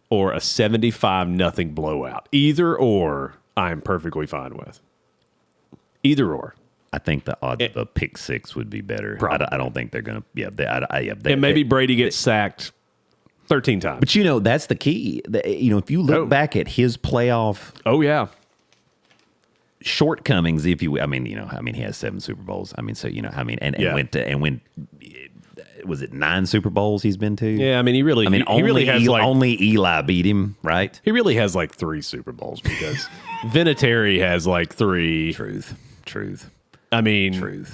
or a 75-0 blowout. Either or, I am perfectly fine with. Either or.
I think the odds of a pick six would be better. I don't think they're going to.
And maybe Brady gets sacked 13 times.
But that's the key. If you look back at his playoff, shortcomings, if you, he has 7 Super Bowls. Went was it 9 Super Bowls he's been to?
Yeah, he really has
only Eli beat him, right?
He really has 3 Super Bowls because Vinatieri has 3.
Truth.
Truth.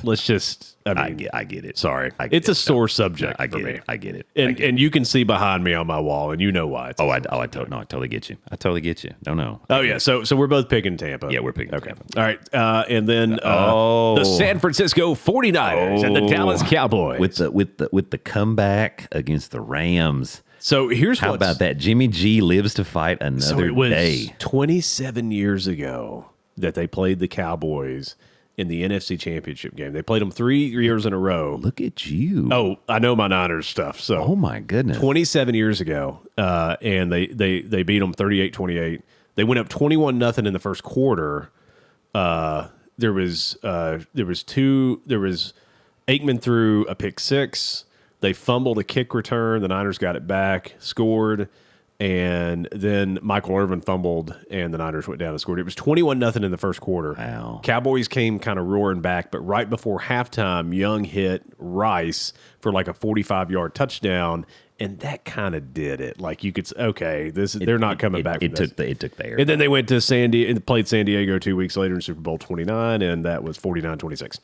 Let's just.
I get it.
Sorry, it's a sore subject.
I get
me.
it. I get it.
And you can see behind me on my wall, and you know why.
I totally get you. I totally get you. No.
Oh yeah. So we're both picking Tampa.
Yeah, we're picking.
Okay.
Tampa.
All right. And then the San Francisco 49ers and the Dallas Cowboys
with the comeback against the Rams.
So
how about that? Jimmy G lives to fight another day.
27 years ago that they played the Cowboys in the NFC Championship game. They played them 3 years in a row.
Look at you.
Oh, I know my Niners stuff. So,
oh my goodness.
27 years ago, and they beat them 38-28. They went up 21-0 in the first quarter. There was Aikman threw a pick six. They fumbled a kick return. The Niners got it back, scored. And then Michael Irvin fumbled, and the Niners went down and scored. It was 21-0 in the first quarter.
Wow.
Cowboys came kind of roaring back, but right before halftime, Young hit Rice for a 45-yard touchdown, and that kind of did it. You could say, okay, they're not coming back.
It took the air.
And then they went to and played San Diego 2 weeks later in Super Bowl 29, and that was 49-26.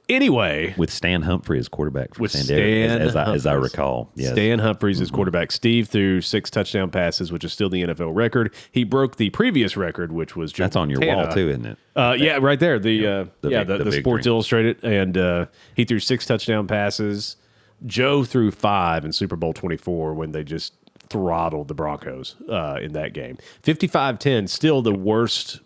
Anyway,
with Stan Humphrey as quarterback for San Diego, as I recall. Yes.
Stan Humphries as quarterback. Steve threw 6 touchdown passes, which is still the NFL record. He broke the previous record, which was
That's on your wall too, isn't it?
Yeah, right there. The
Sports
victory. Illustrated, and he threw 6 touchdown passes. Joe threw 5 in Super Bowl 24 when they just throttled the Broncos in that game. 55-10, still the worst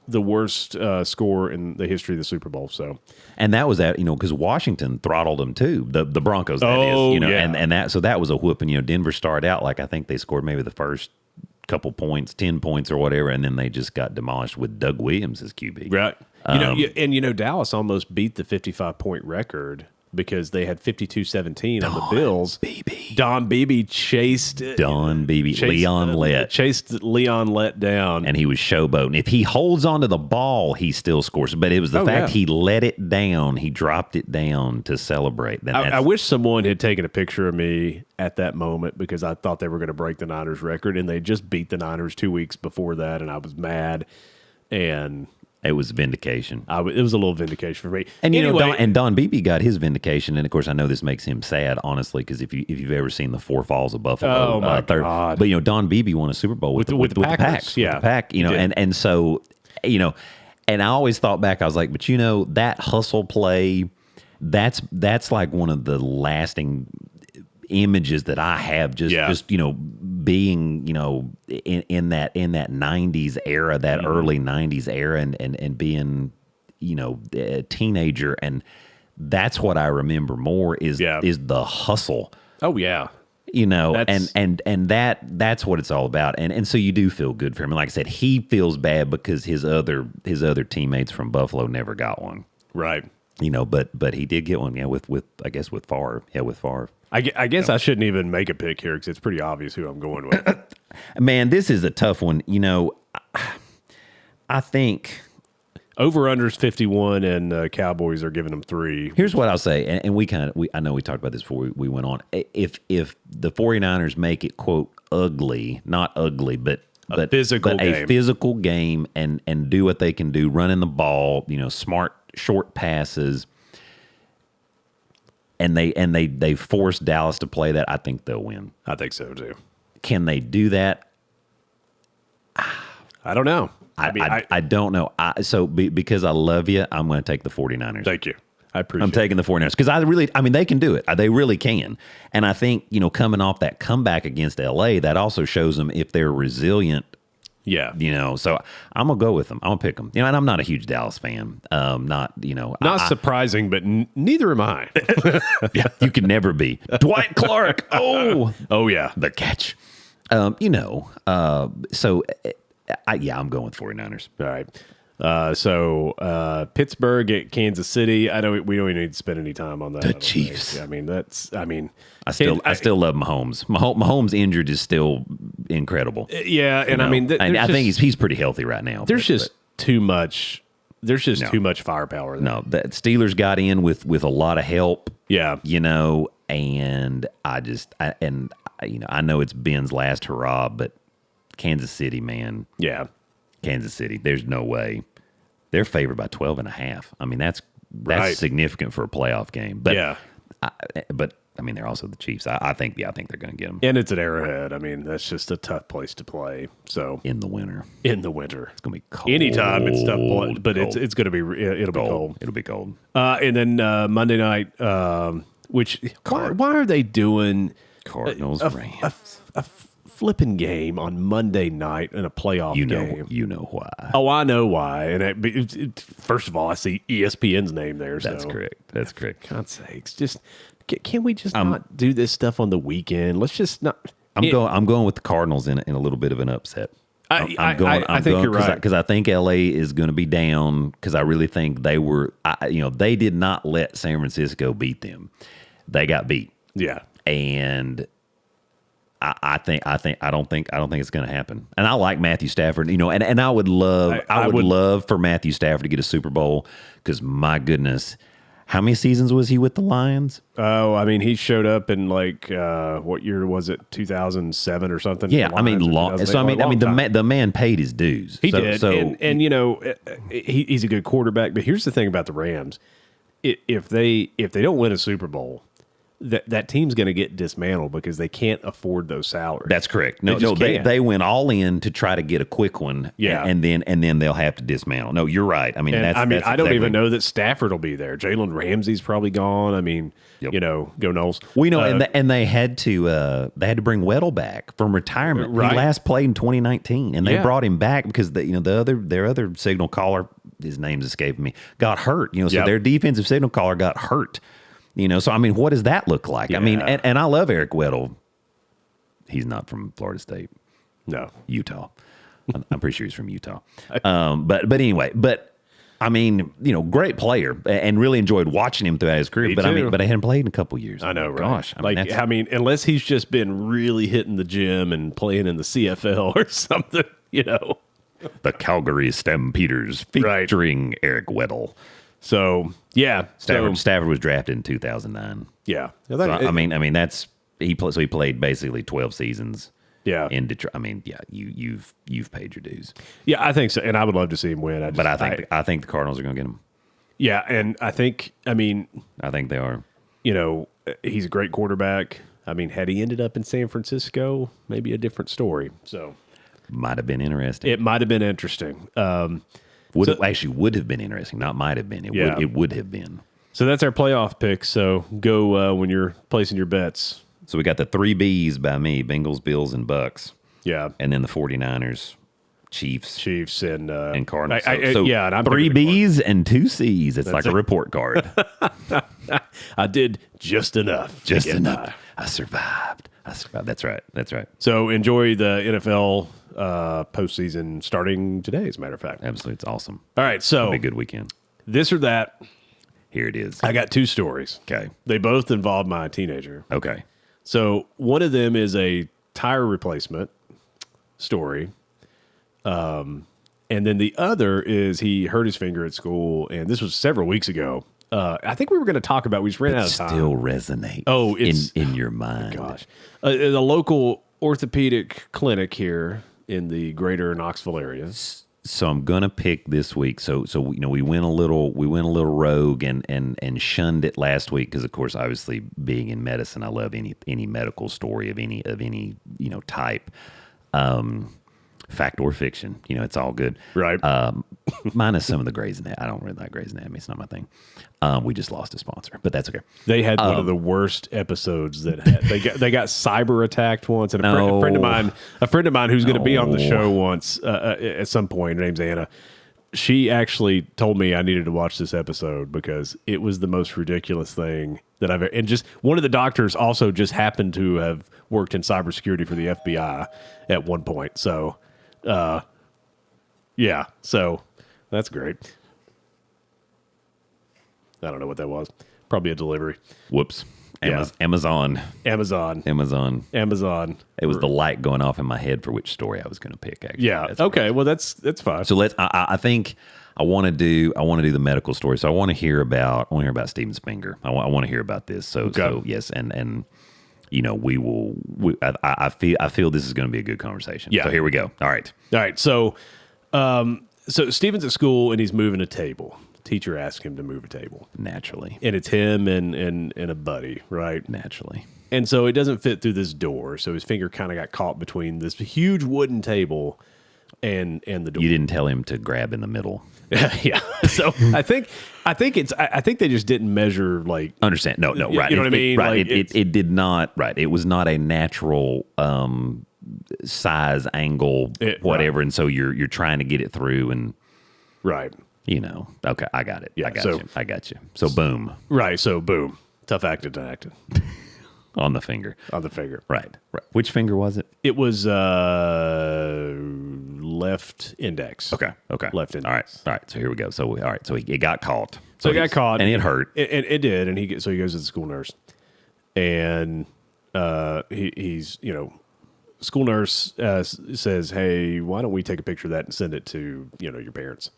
score in the history of the Super Bowl. So,
and that was because Washington throttled them too. The Broncos, that is,
yeah.
and that was a whooping. Denver started out I think they scored maybe the first couple points, 10 points or whatever, and then they just got demolished with Doug Williams as QB.
Right. Dallas almost beat the 55-point record because they had 52-17 on the Bills. Don Beebe chased Leon Lett down.
And he was showboating. If he holds onto the ball, he still scores. But it was the fact he let it down. He dropped it down to celebrate.
I wish someone had taken a picture of me at that moment because I thought they were going to break the Niners record, and they just beat the Niners 2 weeks before that, and I was mad. And
it was vindication.
It was a little vindication for me.
And anyway, Don Beebe got his vindication. And of course, I know this makes him sad, honestly, because if you've ever seen the Four Falls of Buffalo,
oh my God!
But Don Beebe won a Super Bowl with the Packers,
yeah,
with the Pack. And so and I always thought back, I was like, but that hustle play, that's one of the lasting images that I have just being in that 90s era, that early 90s era, and being a teenager, and that's what I remember more is the hustle.
Oh yeah.
And that's what it's all about. And so you do feel good for him. And like I said, he feels bad because his other teammates from Buffalo never got one.
Right.
But he did get one. Yeah, with Favre. Yeah, with Favre.
I guess I shouldn't even make a pick here because it's pretty obvious who I'm going with.
Man, this is a tough one. I think
over/unders 51, and Cowboys are giving them 3.
Here's what I'll say, and I know we talked about this before we went on. If the 49ers make it, quote, ugly, not ugly, but a physical game and do what they can do, running the ball, smart short passes, and they force Dallas to play that, I think they'll win.
I think so too.
Can they do that?
I don't know.
I don't know. Because I love you, I'm going to take the 49ers.
Thank you. I appreciate
I'm taking the 49ers because they can do it. They really can. And I think, coming off that comeback against LA, that also shows them if they're resilient.
Yeah.
So I'm going to go with them. I'm going to pick them. And I'm not a huge Dallas fan. Not
surprising, but neither am I.
Yeah, you can never be. Dwight Clark. Oh,
yeah.
The catch. I'm going with 49ers.
All right. Pittsburgh at Kansas City. We don't even need to spend any time on that.
The Chiefs.
I
still love Mahomes. Mahomes injured is still incredible.
Yeah, and I
think he's pretty healthy right now.
There's just too much. There's just too much firepower there.
No, the Steelers got in with a lot of help.
Yeah,
and I know it's Ben's last hurrah, but Kansas City, man.
Yeah.
Kansas City, there's no way. They're favored by 12.5. I mean, that's
right.
significant for a playoff game. But
yeah.
They're also the Chiefs. I think they're going to get them.
And it's at Arrowhead. I mean, that's just a tough place to play. So
in the winter,
it's going to be cold. Anytime it's tough, but
cold.
it's going to be. It'll be cold.
It'll be cold.
And then Monday night, which why are they doing
Cardinals Rams?
A flipping game on Monday night in a playoff game.
You know why.
Oh, I know why. And first of all, I see ESPN's name there.
That's correct. That's correct.
For God's sakes, can we just not do this stuff on the weekend? Let's just not.
I'm going with the Cardinals in a little bit of an upset.
I think you're right
because I think LA is going to be down because I really think they were. They did not let San Francisco beat them. They got beat.
Yeah,
and I don't think it's going to happen. And I like Matthew Stafford, and I would love for Matthew Stafford to get a Super Bowl because my goodness, how many seasons was he with the Lions?
Oh, I mean, he showed up in what year was it? 2007 or something.
Yeah, I mean, the man paid his dues.
He did, and he's a good quarterback. But here's the thing about the Rams: if they don't win a Super Bowl, that team's going to get dismantled because they can't afford those salaries.
That's correct. They went all in to try to get a quick one.
Yeah,
and then they'll have to dismantle. No, you're right. I mean,
I don't even know that Stafford will be there. Jalen Ramsey's probably gone. I mean, go Knowles.
We know, and they had to bring Weddle back from retirement.
Right.
He last played in 2019, and they brought him back because their other signal caller, his name's escaping me, got hurt. So their defensive signal caller got hurt. So I mean, what does that look like?
Yeah.
I mean, and I love Eric Weddle. He's not from Florida State.
No,
Utah. I'm pretty sure he's from Utah. But anyway, I mean, great player and really enjoyed watching him throughout his career. But I hadn't played in a couple years.
I know, right?
Gosh,
unless he's just been really hitting the gym and playing in the CFL or something,
The Calgary Stampeders featuring Eric Weddle.
So yeah,
Stafford was drafted in 2009.
Yeah,
he played basically 12 seasons.
Yeah,
in Detroit. I mean, yeah, you've paid your dues.
Yeah, I think so, and I would love to see him win.
I think the Cardinals are going to get him.
Yeah, and I think
they are.
He's a great quarterback. I mean, had he ended up in San Francisco, maybe a different story. So
might have been interesting.
It might have been interesting.
Would have been interesting. Not might have been. It would have been.
So that's our playoff pick. So go when you're placing your bets.
So we got the 3 Bs by me: Bengals, Bills, and Bucks.
Yeah,
and then the 49ers, Chiefs,
and
Cardinals.
And I'm
3 Bs and 2 Cs. It's like a report card.
I did just enough.
Just enough. I survived. That's right.
So enjoy the NFL postseason starting today, as a matter of fact.
Absolutely. It's awesome.
All right. So
it'll be a good weekend.
This or that.
Here it is.
I got 2 stories.
Okay.
They both involve my teenager.
Okay.
So one of them is a tire replacement story. And then the other is he hurt his finger at school, and this was several weeks ago. I think we were going to talk about. We just ran out of time.
Still resonate.
Oh, it's
in your mind.
Oh gosh, the local orthopedic clinic here in the greater Knoxville area.
So I'm gonna pick this week. So we went a little rogue and shunned it last week because of course obviously being in medicine, I love any medical story of any type, fact or fiction. It's all good,
right?
Minus some of the Grey's Anatomy. I don't really like Grey's Anatomy. It's not my thing. We just lost a sponsor, but that's okay.
They had one of the worst episodes that had, they got cyber attacked once, and a friend of mine who's going to be on the show once at some point. Her name's Anna. She actually told me I needed to watch this episode because it was the most ridiculous thing that I've ever. And just one of the doctors also just happened to have worked in cybersecurity for the FBI at one point. So, yeah, so that's great. I don't know what that was. Probably a delivery.
Whoops.
Yeah.
Amazon.
It was
the light going off in my head for which story I was going to pick. Actually,
yeah. Okay. Well, that's fine.
So I think I want to do the medical story. So I want to hear about Steven's finger. I want to hear about this. So yes, and I feel this is going to be a good conversation.
Yeah.
So here we go. All right.
So Steven's at school and he's moving a table. Teacher asked him to move a table.
Naturally.
And it's him and a buddy, right?
Naturally.
And so it doesn't fit through this door. So his finger kind of got caught between this huge wooden table and the door.
You didn't tell him to grab in the middle.
Yeah. So I think they just didn't measure like.
Understand. No, right.
You know what I mean?
Right.
Like,
it did not, right. It was not a natural size, angle, whatever. Right. And so you're trying to get it through and.
Right.
Okay, I got it.
Yeah,
I got you. So boom.
Right, so boom. Tough acted to acted.
On the finger.
Right.
Which finger was it?
It was left index.
Okay.
Left index.
All right. So here we go. So it got caught.
So it got caught.
And it hurt.
It did. And he goes to the school nurse. And he's, school nurse says, hey, why don't we take a picture of that and send it to, your parents?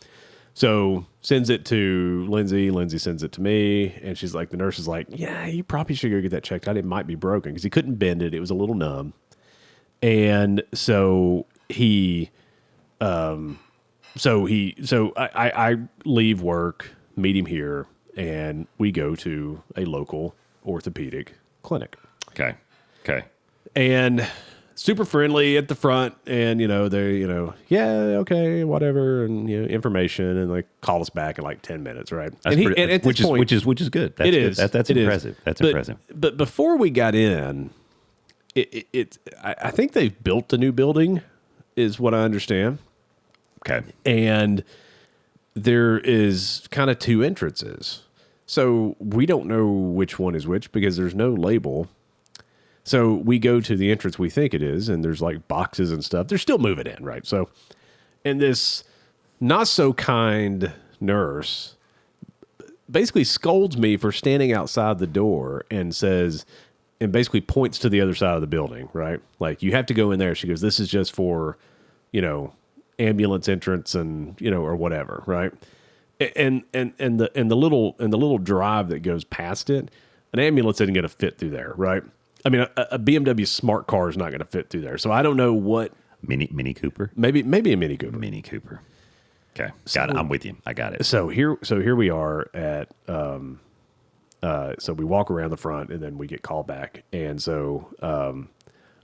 So sends it to Lindsay. Lindsay sends it to me. And she's like, the nurse is like, yeah, you probably should go get that checked out. It might be broken because he couldn't bend it. It was a little numb. And so I leave work, meet him here, and we go to a local orthopedic clinic.
Okay.
And super friendly at the front, and they yeah, okay, whatever, and information, and they call us back in like 10 minutes, right?
Which is good. That's
it
good.
is.
That's impressive. That's impressive.
But before we got in, I think they've built a new building, is what I understand.
Okay,
and there is kind of two entrances, so we don't know which one is which because there's no label. So we go to the entrance we think it is, and there's like boxes and stuff. They're still moving in, right? So, and this not so kind nurse basically scolds me for standing outside the door and says, and basically points to the other side of the building, right? Like, you have to go in there. She goes, this is just for, ambulance entrance and, or whatever, right? And the little drive that goes past it, an ambulance isn't going to fit through there, right? I mean, a BMW smart car is not going to fit through there. So I don't know what
Mini Cooper,
maybe a Mini Cooper.
Mini Cooper. Okay, got it. I'm with you. I got it.
So here we are at. So we walk around the front and then we get called back. And so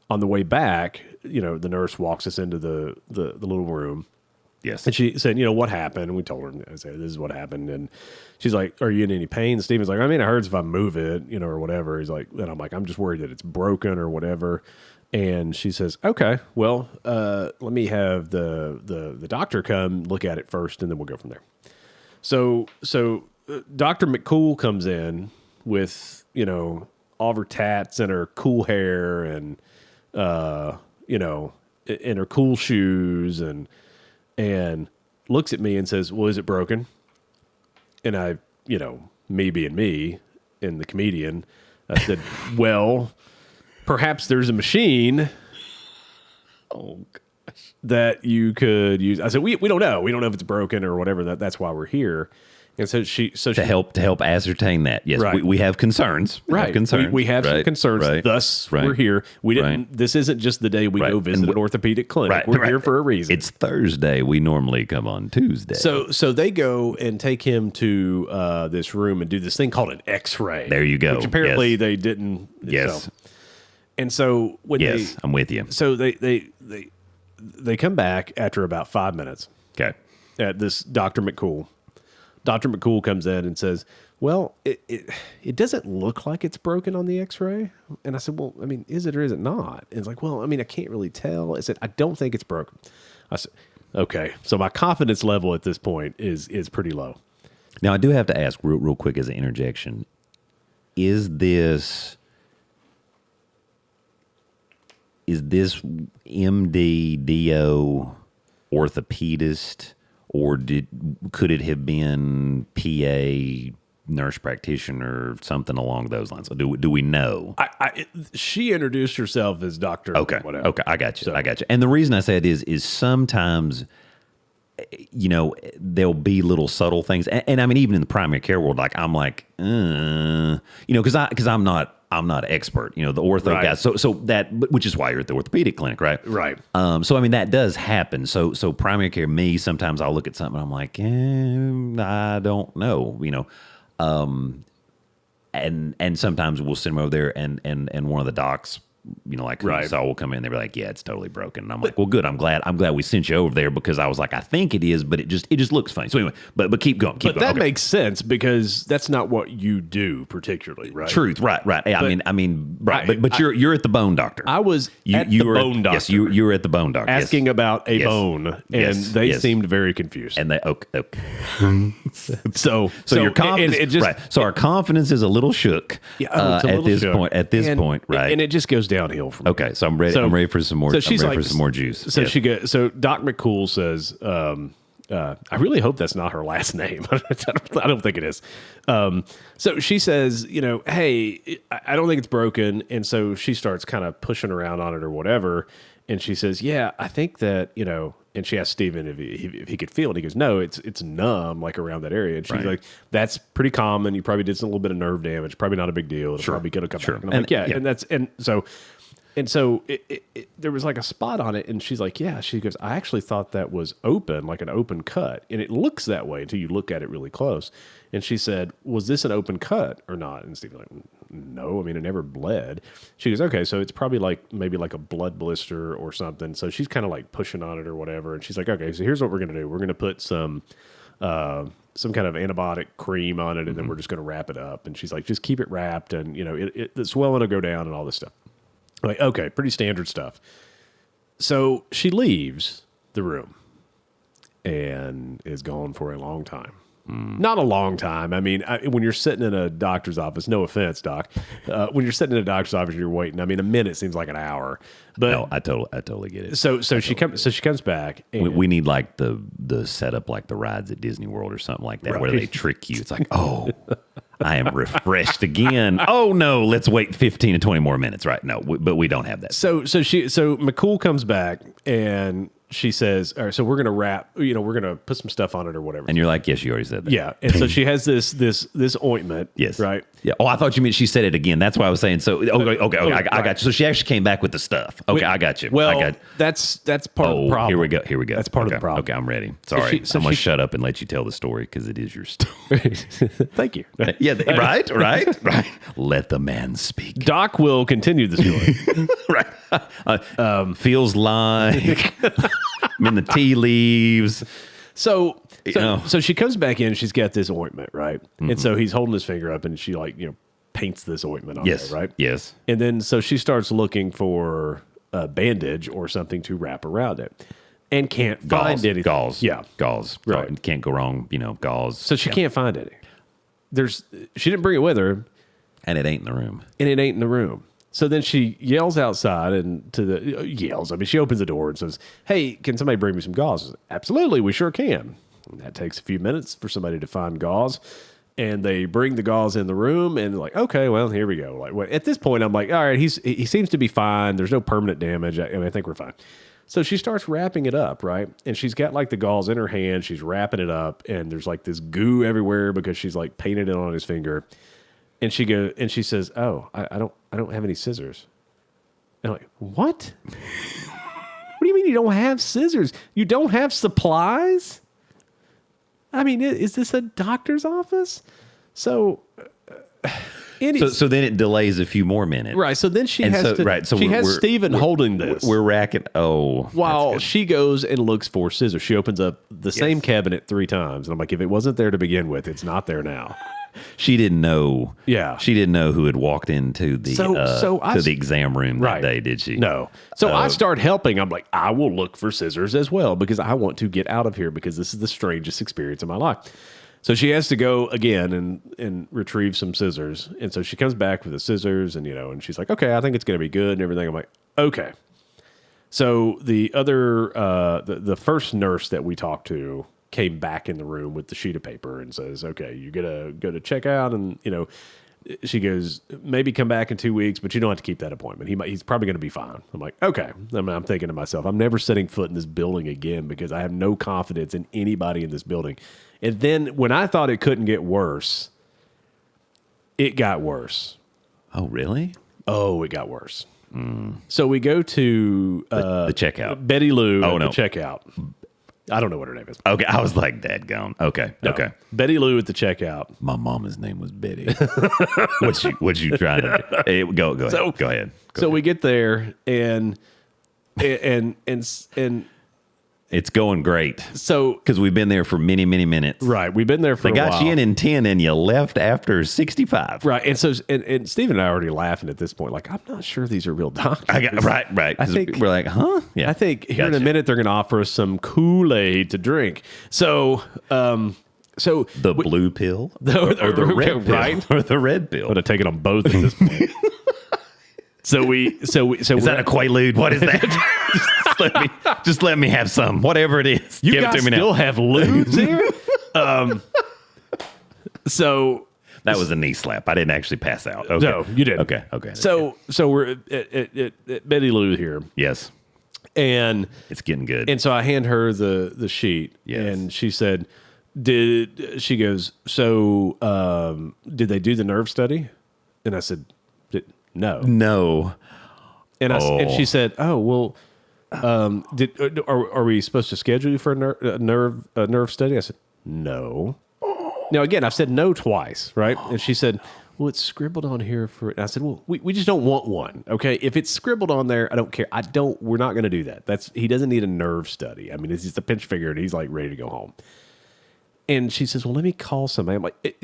on the way back, the nurse walks us into the little room.
Yes.
And she said, what happened? And we told her, I said, this is what happened. And she's like, are you in any pain? And Steven's like, it hurts if I move it, or whatever. He's like, and I'm like, I'm just worried that it's broken or whatever. And she says, okay, well, let me have the doctor come look at it first, and then we'll go from there. So Dr. McCool comes in with, all of her tats and her cool hair and, and her cool shoes and looks at me and says, well, is it broken? And I, me being me and the comedian, I said, well, perhaps there's a machine.
Oh,
that you could use. I said, we don't know. We don't know if it's broken or whatever. That's why we're here. And so she
to help ascertain that. Yes,
right.
we have concerns.
Right. We have some concerns.
Right.
Thus, we're here. We didn't. This isn't just the day we go visit an orthopedic clinic.
Right.
We're here for a reason.
It's Thursday. We normally come on Tuesday.
So they go and take him to this room and do this thing called an X-ray.
There you go.
Which apparently they didn't.
Yes.
So. And so when
I'm with you.
So they come back after about 5 minutes.
Okay.
At this Dr. McCool. Dr. McCool comes in and says, well, it doesn't look like it's broken on the X-ray. And I said, well, I mean, is it or is it not? And it's like, well, I mean, I can't really tell. I said, I don't think it's broken. I said, okay. So my confidence level at this point is pretty low.
Now, I do have to ask real quick as an interjection. Is this MD, DO, orthopedist, or could it have been PA, nurse practitioner, something along those lines? Do we know?
She introduced herself as Dr.
Okay.
Whatever.
Okay, I got you. I got you. And the reason I say it is sometimes, you know, there'll be little subtle things, and I mean, even in the primary care world, like I'm like, you know, because I'm not an expert, you know, the ortho guy. So that, which is why you're at the orthopedic clinic, right?
Right.
So I mean, that does happen. So primary care, sometimes I'll look at something, and I'm like, I don't know, you know, and sometimes we'll send them over there, and one of the docs, you know, like who you saw will come in, they'll be like, yeah, it's totally broken. And I'm like, well, good. I'm glad we sent you over there, because I was like, I think it is, but it just looks funny. So anyway, but keep going.
But that makes sense, because that's not what you do particularly, right?
Truth, right. Yeah, I mean, right. But you're at the bone doctor.
I was at the bone doctor.
Yes, you were at the bone doctor.
Asking about a bone, and they seemed very confused.
And they okay.
So
your confidence, right? So our confidence is a little shook at this point. At this point, right?
And it just goes downhill from
okay. So I'm ready. I'm ready for some more.
So she's
for some more juice.
So So Doc McCool says, I really hope that's not her last name. I don't think it is. So she says, you know, hey, I don't think it's broken. And so she starts kind of pushing around on it or whatever. And she says, yeah, I think that, you know, and she asked Steven if he could feel it. He goes, no, it's numb, like around that area. And she's like, that's pretty common. You probably did some little bit of nerve damage. Probably not a big deal. It'll probably get a couple. And I'm like, yeah. And so there was like a spot on it, and she's like, yeah. She goes, I actually thought that was open, like an open cut. And it looks that way until you look at it really close. And she said, was this an open cut or not? And Steve's like, no, I mean, it never bled. She goes, okay, so it's probably maybe like a blood blister or something. So she's kind of like pushing on it or whatever. And she's like, okay, so here's what we're going to do. We're going to put some kind of antibiotic cream on it, and then we're just going to wrap it up. And she's like, just keep it wrapped, and, you know, the swelling will go down and all this stuff. Like, okay, pretty standard stuff. So she leaves the room and is gone for a long time. Not a long time. I mean, when you're sitting in a doctor's office, no offense, doc, when you're sitting in a doctor's office and you're waiting, I mean, a minute seems like an hour. But
no, I totally get it.
So she comes back. And
we need like the setup, like the rides at Disney World or something like that, where they trick you. It's like, oh, I am refreshed again. Oh no, let's wait 15 to 20 more minutes. Right? No, but we don't have that.
So McCool comes back and she says, all right, so we're going to wrap, you know, we're going to put some stuff on it or whatever.
And you're like, yes, you already said that.
Yeah. And so she has this ointment.
Yes.
Right.
Yeah. Oh, I thought you meant she said it again. That's why I was saying. So, okay. I got you. So she actually came back with the stuff. Okay. I got you.
Well, that's part of the problem.
Here we go.
That's part of the problem.
Okay. I'm ready. Sorry. I'm going to shut up and let you tell the story, because it is your story.
Thank you.
Yeah. Right. Let the man speak.
Doc will continue the story.
Right. Feels like I'm in the tea leaves.
So she comes back in, she's got this ointment, right? Mm-hmm. And so he's holding his finger up, and she, like, you know, paints this ointment on it, right?
Yes.
And then so she starts looking for a bandage or something to wrap around it, and can't find anything.
Gauze.
Yeah.
Gauze.
Right.
Can't go wrong, you know, gauze.
So she can't find any. She didn't bring it with her.
And it ain't in the room.
So then she yells outside and she opens the door and says, hey, can somebody bring me some gauze? Absolutely, we sure can. And that takes a few minutes for somebody to find gauze. And they bring the gauze in the room, and like, okay, well, here we go. Like, at this point, I'm like, all right, he seems to be fine. There's no permanent damage. I think we're fine. So she starts wrapping it up, right? And she's got like the gauze in her hand. She's wrapping it up, and there's like this goo everywhere because she's like painted it on his finger. And she says, "Oh, I don't have any scissors." And I'm like, "What? What do you mean you don't have scissors? You don't have supplies? I mean, is this a doctor's office?" So
So then it delays a few more minutes.
Right. So then she has Stephen holding this.
We're racking. Oh.
While she goes and looks for scissors. She opens up the same cabinet 3 times. And I'm like, if it wasn't there to begin with, it's not there now.
She didn't know.
Yeah.
She didn't know who had walked into the the exam room that day, did she?
No. So I start helping. I'm like, I will look for scissors as well because I want to get out of here because this is the strangest experience of my life. So she has to go again and retrieve some scissors. And so she comes back with the scissors and she's like, okay, I think it's going to be good and everything. I'm like, okay. So the other, the first nurse that we talked to came back in the room with the sheet of paper and says, okay, you're going to go to check out. And, she goes, maybe come back in 2 weeks, but you don't have to keep that appointment. He's probably going to be fine. I'm like, okay. I'm thinking to myself, I'm never setting foot in this building again because I have no confidence in anybody in this building. And then when I thought it couldn't get worse, it got worse.
Oh, really?
Oh, it got worse. So we go to
the checkout.
Betty Lou
at
the checkout. I don't know what her name is.
Okay, I was like, dadgone. Okay,
no. Okay. Betty Lou at the checkout.
My mama's name was Betty. What you trying to do? Hey, go ahead. Go ahead.
So we get there and
it's going great.
So
because we've been there for many minutes.
Right, we've been there for.
They got you in 10, and you left after 65.
Right, and so and Stephen and I are already laughing at this point. Like, I'm not sure these are real doctors.
Right.
I think
we're like, huh? Yeah.
I think here in a minute they're going to offer us some Kool-Aid to drink. So,
the blue pill or the red pill,
right?
Or the red pill.
I would have taken them both at this point. So is
that a Quaalude? What is that? just let me have some, whatever it is.
You
Give
guys
it to me
still
now.
have lubes here. So
that was a knee slap. I didn't actually pass out. Okay.
No, you didn't.
Okay.
So we're at Betty Lou here.
Yes,
and
it's getting good.
And so I hand her the sheet, and she said, she goes, so did they do the nerve study? And I said, no. And and she said, "Oh well, are we supposed to schedule you for a nerve study?" I said, "No." Now again, I've said no twice, right? And she said, "Well, it's scribbled on here for." And I said, "Well, we just don't want one, okay? If it's scribbled on there, I don't care. We're not going to do that. He doesn't need a nerve study. I mean, it's just a pinch finger, and he's like ready to go home." And she says, "Well, let me call somebody." I'm like,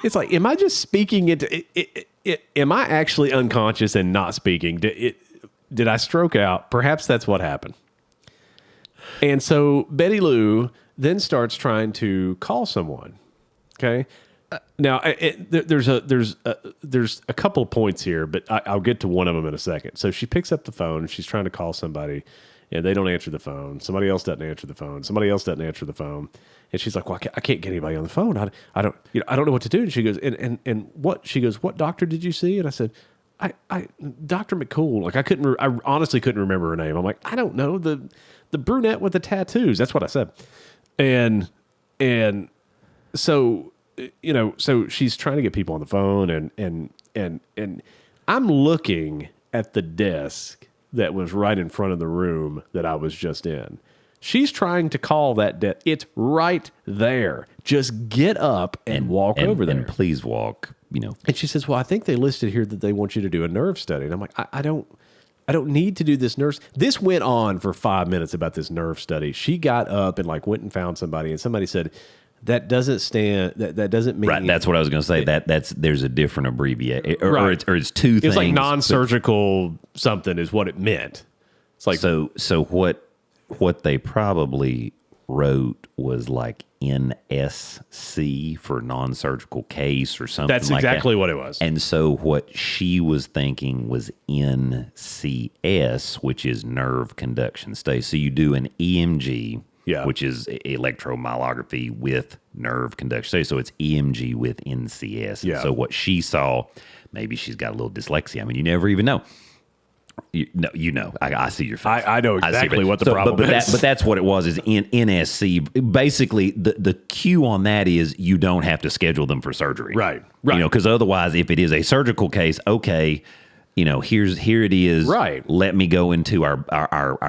it's like, am I just speaking into it? Am I actually unconscious and not speaking? Did I stroke out? Perhaps that's what happened. And so Betty Lou then starts trying to call someone. Okay. Now there's a couple of points here, but I'll get to one of them in a second. So she picks up the phone. She's trying to call somebody, and they don't answer the phone. Somebody else doesn't answer the phone. Somebody else doesn't answer the phone. And she's like, "Well, I can't get anybody on the phone. I don't know what to do." And she goes, and what? She goes, "What doctor did you see?" And I said, "I Dr. McCool." Like I honestly couldn't remember her name. I'm like, "I don't know, the brunette with the tattoos." That's what I said. And so so she's trying to get people on the phone, and I'm looking at the desk that was right in front of the room that I was just in. She's trying to call that desk. It's right there. Just get up and walk over there.
And please walk,
And she says, "Well, I think they listed here that they want you to do a nerve study." And I'm like, I don't need to do this nerve. This went on for 5 minutes about this nerve study. She got up and went and found somebody, and somebody said, "That doesn't stand. That doesn't mean."
Right. That's what I was going to say. There's a different abbreviation, or it's two things.
It's like non-surgical something is what it meant. It's like
so what they probably wrote was like NSC for non-surgical case or something.
That's exactly what it was.
And so what she was thinking was NCS, which is nerve conduction study. So you do an EMG.
Yeah.
Which is electromyography with nerve conduction. So it's EMG with NCS.
Yeah.
So what she saw, maybe she's got a little dyslexia. I mean, you never even know. I see your face.
I know exactly what the problem is.
But that's what it was. Is in NSC basically the cue on that is you don't have to schedule them for surgery,
Right.
Because otherwise, if it is a surgical case, okay. Here it is.
Right.
Let me go into our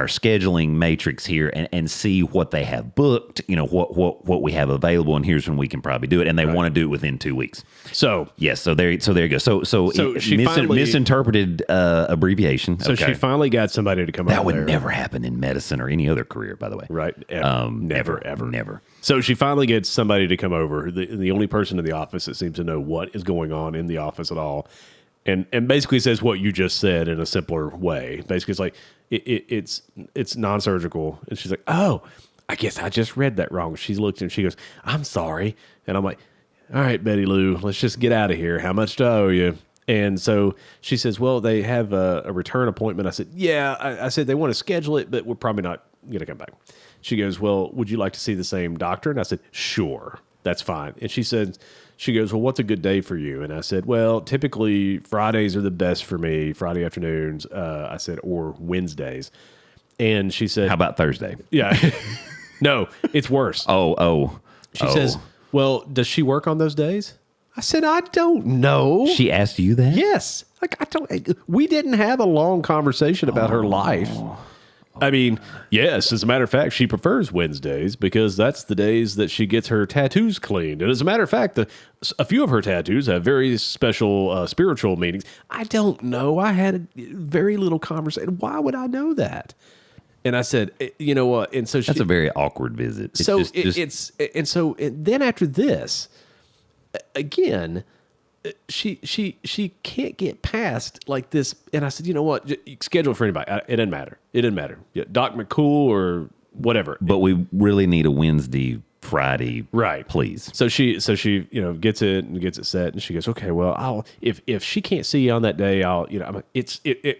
scheduling matrix here and see what they have booked. What we have available, and here's when we can probably do it. And they want to do it within 2 weeks.
So
yes, so there you go. So
she finally
misinterpreted abbreviation.
So she finally got somebody to come over.
That would never happen in medicine or any other career, by the way.
Right.
Never.
So she finally gets somebody to come over. The only person in the office that seems to know what is going on in the office at all. And basically says what you just said in a simpler way. Basically, it's like it's non-surgical, and she's like, "Oh, I guess I just read that wrong." She looked and she goes, "I'm sorry," and I'm like, "All right, Betty Lou, let's just get out of here. How much do I owe you?" And so she says, "Well, they have a return appointment." I said, "Yeah." I said they want to schedule it, but we're probably not going to come back. She goes, "Well, would you like to see the same doctor?" And I said, "Sure, that's fine." And she goes, "Well, what's a good day for you?" And I said, "Well, typically Fridays are the best for me, Friday afternoons," I said, "or Wednesdays." And she said,
"How about Thursday?"
Yeah. No, it's worse. She says, "Well, does she work on those days?" I said, "I don't know."
She asked you that?
Yes. We didn't have a long conversation about her life. I mean, yes, as a matter of fact, she prefers Wednesdays because that's the days that she gets her tattoos cleaned. And as a matter of fact, a few of her tattoos have very special spiritual meanings. I don't know. I had very little conversation. Why would I know that? And I said, "You know what?" And so
that's a very awkward visit.
And then after this, again, she can't get past like this. And I said, "You know what? Schedule for anybody. It doesn't matter. It doesn't matter. Yeah, Doc McCool or whatever."
But we really need a Wednesday, Friday,
right?
Please.
So she gets it set, and she goes, "Okay, well, if she can't see you on that day,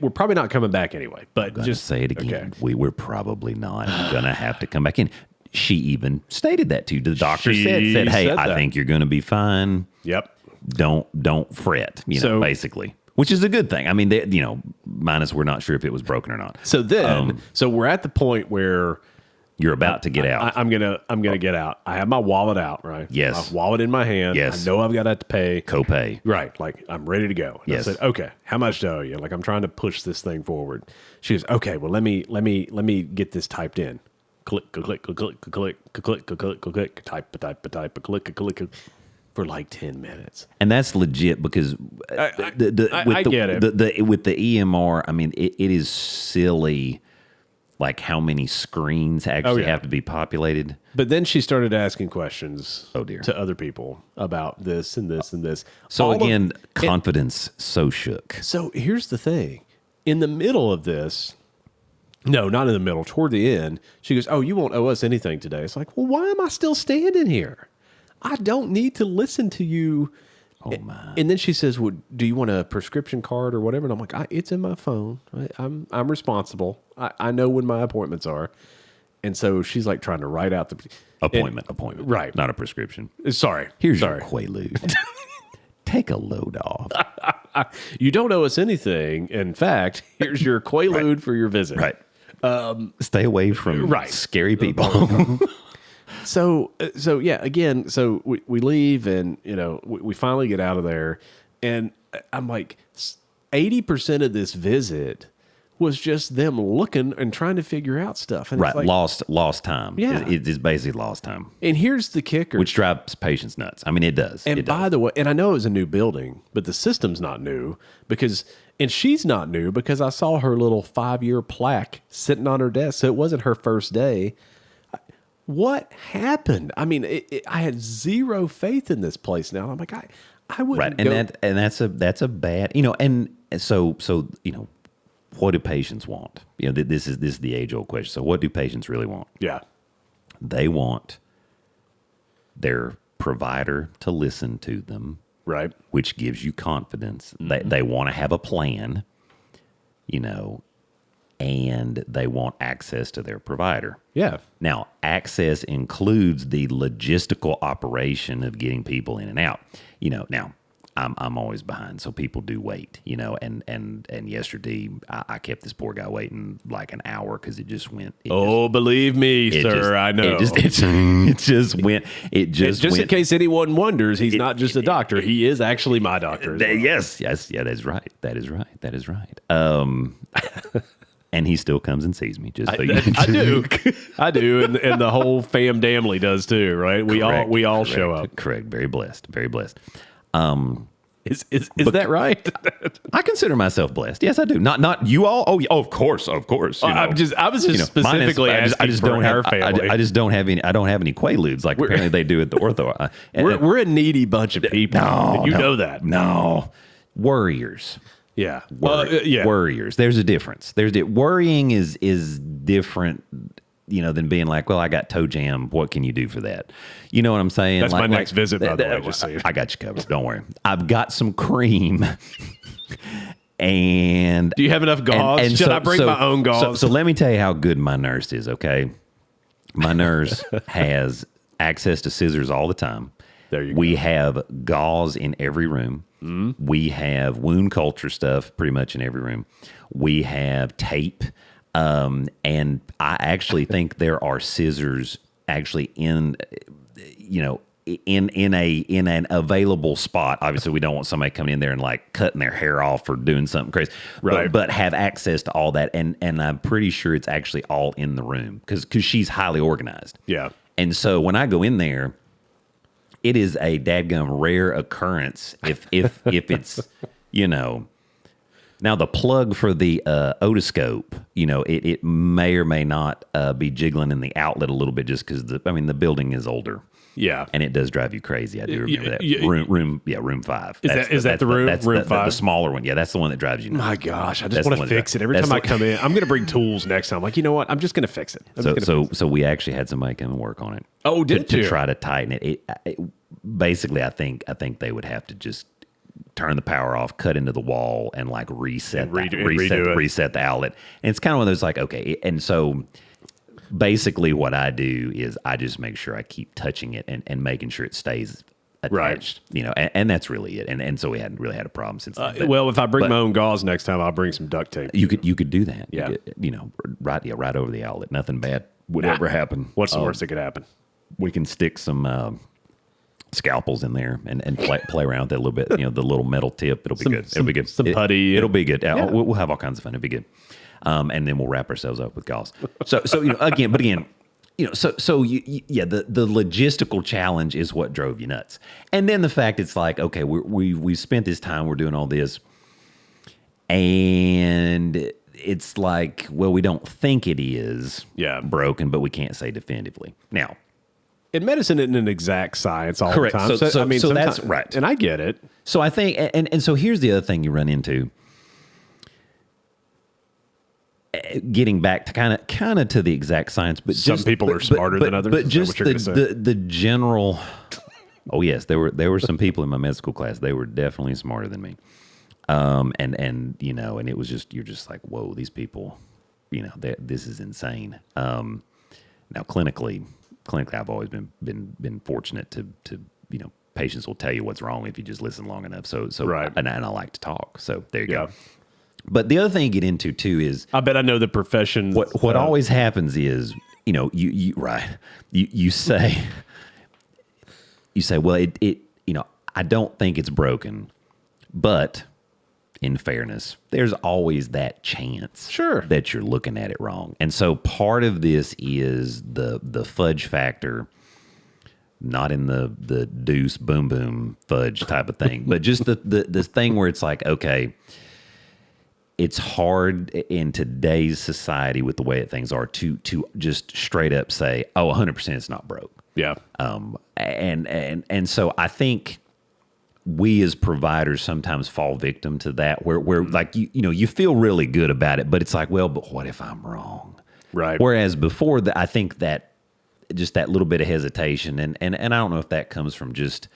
we're probably not coming back anyway." But just
say it again.
Okay.
We were probably not gonna have to come back in. She even stated that to you. The doctor said, "Hey, I think you're going to be fine.
Yep.
Don't fret." Basically, which is a good thing. I mean, minus we're not sure if it was broken or not.
So then, so we're at the point where
you're about to get out.
I'm gonna get out. I have my wallet out, right?
Yes.
My wallet in my hand.
Yes.
I know I've got to pay.
Copay.
Right. Like I'm ready to go. And
yes.
I said, "Okay, how much do I owe you?" Like I'm trying to push this thing forward. She goes, "Okay, well let me get this typed in." Click, click, click, click, click, click, click, click, type, click for like 10 minutes.
And that's legit because
I get it.
With the EMR, I mean, it is silly, like how many screens actually have to be populated.
But then she started asking questions
to
other people about this and this and this.
So confidence so shook.
So here's the thing. In the middle of this, no, not in the middle, toward the end, she goes, "Oh, you won't owe us anything today." It's like, well, why am I still standing here? I don't need to listen to you.
Oh, my.
And then she says, "Well, do you want a prescription card or whatever?" And I'm like, "It's in my phone. I'm responsible. I know when my appointments are." And so she's like trying to write out the
appointment,
right?
Not a prescription.
Sorry.
Here's your Quaalude. Take a load off.
You don't owe us anything. In fact, here's your Quaalude for your visit.
Right. Stay away from scary people.
So yeah, again, so we leave and, we finally get out of there. And I'm like, 80% of this visit was just them looking and trying to figure out stuff. And
right.
It's like,
lost time.
Yeah.
It's basically lost time.
And here's the kicker.
Which drives patients nuts. I mean, it does.
And by the way, and I know it was a new building, but the system's not new and she's not new because I saw her little 5-year plaque sitting on her desk. So it wasn't her first day. What happened? I mean, I had zero faith in this place now. I'm like, I wouldn't go.
And that's a bad, and so, what do patients want? This is the age old question. So what do patients really want?
Yeah.
They want their provider to listen to them.
Right.
Which gives you confidence. Mm-hmm. They want to have a plan, and they want access to their provider.
Yeah.
Now, access includes the logistical operation of getting people in and out. Now, I'm always behind. So people do wait, you know, and yesterday I kept this poor guy waiting like an hour because it just went.
Believe me, sir, I know.
It just went.
In case anyone wonders, he's not just a doctor. He is actually my doctor.
Yes. Yeah, that's right. That is right. And he still comes and sees me. Just so
I do, and the whole fam damly does too, right? We all show up.
Correct. Very blessed.
Is that right?
I consider myself blessed. Yes, I do. Not you all. Oh, of course. You know,
I was just specifically asking
I just don't
for our
have.
family.
I just don't have any. I don't have any quaaludes like apparently they do at the ortho.
We're a needy bunch of people. You know that.
No, worriers.
Yeah.
Worriers. There's a difference. Worrying is different, you know, than being like, well, I got toe jam. What can you do for that? You know what I'm saying?
That's my next visit, by the way. Just so you know.
I got you covered. Don't worry. I've got some cream. And
do you have enough gauze? Should I bring my own gauze?
So let me tell you how good my nurse is, okay? My nurse has access to scissors all the time.
There you go.
We have gauze in every room. Mm-hmm. We have wound culture stuff pretty much in every room. We have tape. And I actually think there are scissors actually in an available spot. Obviously, we don't want somebody coming in there and like cutting their hair off or doing something crazy, right? But have access to all that. And I'm pretty sure it's actually all in the room because she's highly organized.
Yeah.
And so when I go in there, it is a dadgum rare occurrence if it's, you know. Now, the plug for the otoscope, you know, it may or may not be jiggling in the outlet a little bit just because, the building is older.
Yeah.
And it does drive you crazy. I do remember that. Room 5.
Is that the room? Room 5?
The smaller one. Yeah, that's the one that drives you nuts.
My gosh, I just want to fix it. Every time I come in, I'm going to bring tools next time. Like, you know what? I'm just going to fix it.
So we actually had somebody come and work on it.
Oh, did you?
To try to tighten it. Basically, I think they would have to just turn the power off, cut into the wall, and like reset the outlet. And it's kind of one of those like, okay. And so basically what I do is I just make sure I keep touching it and making sure it stays attached, right. You know, and that's really it. And so we hadn't really had a problem since then.
Well, if I bring my own gauze next time, I'll bring some duct tape.
You could do that.
Yeah.
Right over the outlet. Nothing bad would ever happen.
What's the worst that could happen?
We can stick some scalpels in there and play around with it a little bit. You know, the little metal tip. It'll be good. It'll be good.
Some putty.
It'll be good. Yeah. We'll have all kinds of fun. It'll be good. And then we'll wrap ourselves up with gauze. So you know, again, you know, the logistical challenge is what drove you nuts. And then the fact it's like, okay, we spent this time, we're doing all this, and it's like, well, we don't think it is broken, but we can't say definitively. Now,
in medicine isn't an exact science all
correct.
the time.
So that's right.
And I get it.
So I think, and so here's the other thing you run into. Getting back to kind of to the exact science, but
some people are smarter than others.
But just the general. Oh yes, there were some people in my med school class. They were definitely smarter than me. And you know, and it was just you're just like, whoa, these people, you know, this is insane. Now clinically, I've always been fortunate to you know, patients will tell you what's wrong if you just listen long enough. So
right.
And I like to talk. So there you go. But the other thing you get into too is
I bet I know the profession.
What always happens is, you know, you say well, it you know, I don't think it's broken, but in fairness, there's always that chance that you're looking at it wrong. And so part of this is the fudge factor, not in the deuce boom boom fudge type of thing, but just the thing where it's like, okay, it's hard in today's society with the way that things are to just straight up say, oh, 100% it's not broke.
Yeah.
And so I think we as providers sometimes fall victim to that where like, you know, you feel really good about it, but it's like, well, but what if I'm wrong?
Right.
Whereas before I think that just that little bit of hesitation and I don't know if that comes from just,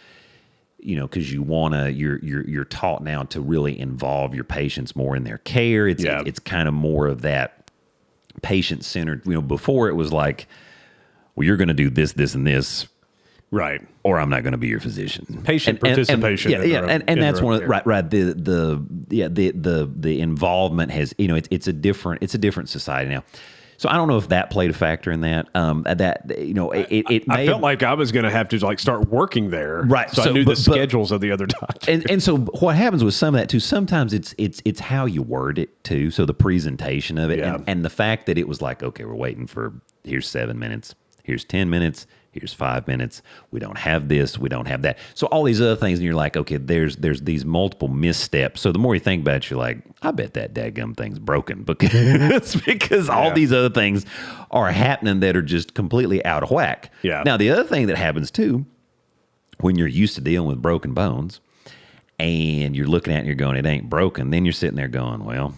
you know, because you're taught now to really involve your patients more in their care. It's kind of more of that patient centered. You know, before it was like, well, you're going to do this, this, and this.
Right.
or I'm not going to be your physician.
Patient participation.
And that's one of the, right. The involvement has, it's a different society now. So I don't know if that played a factor in that.
I felt like I was going to have to like start working there,
right?
So I knew the schedules of the other doctors.
And so what happens with some of that too? Sometimes it's how you word it too. So the presentation of it, and the fact that it was like, okay, we're waiting for here's 7 minutes, here's 10 minutes. Here's 5 minutes. We don't have this. We don't have that. So all these other things, and you're like, okay, there's these multiple missteps. So the more you think about it, you're like, I bet that dadgum thing's broken because all these other things are happening that are just completely out of whack.
Yeah.
Now, the other thing that happens too, when you're used to dealing with broken bones and you're looking at it and you're going, it ain't broken, then you're sitting there going, well,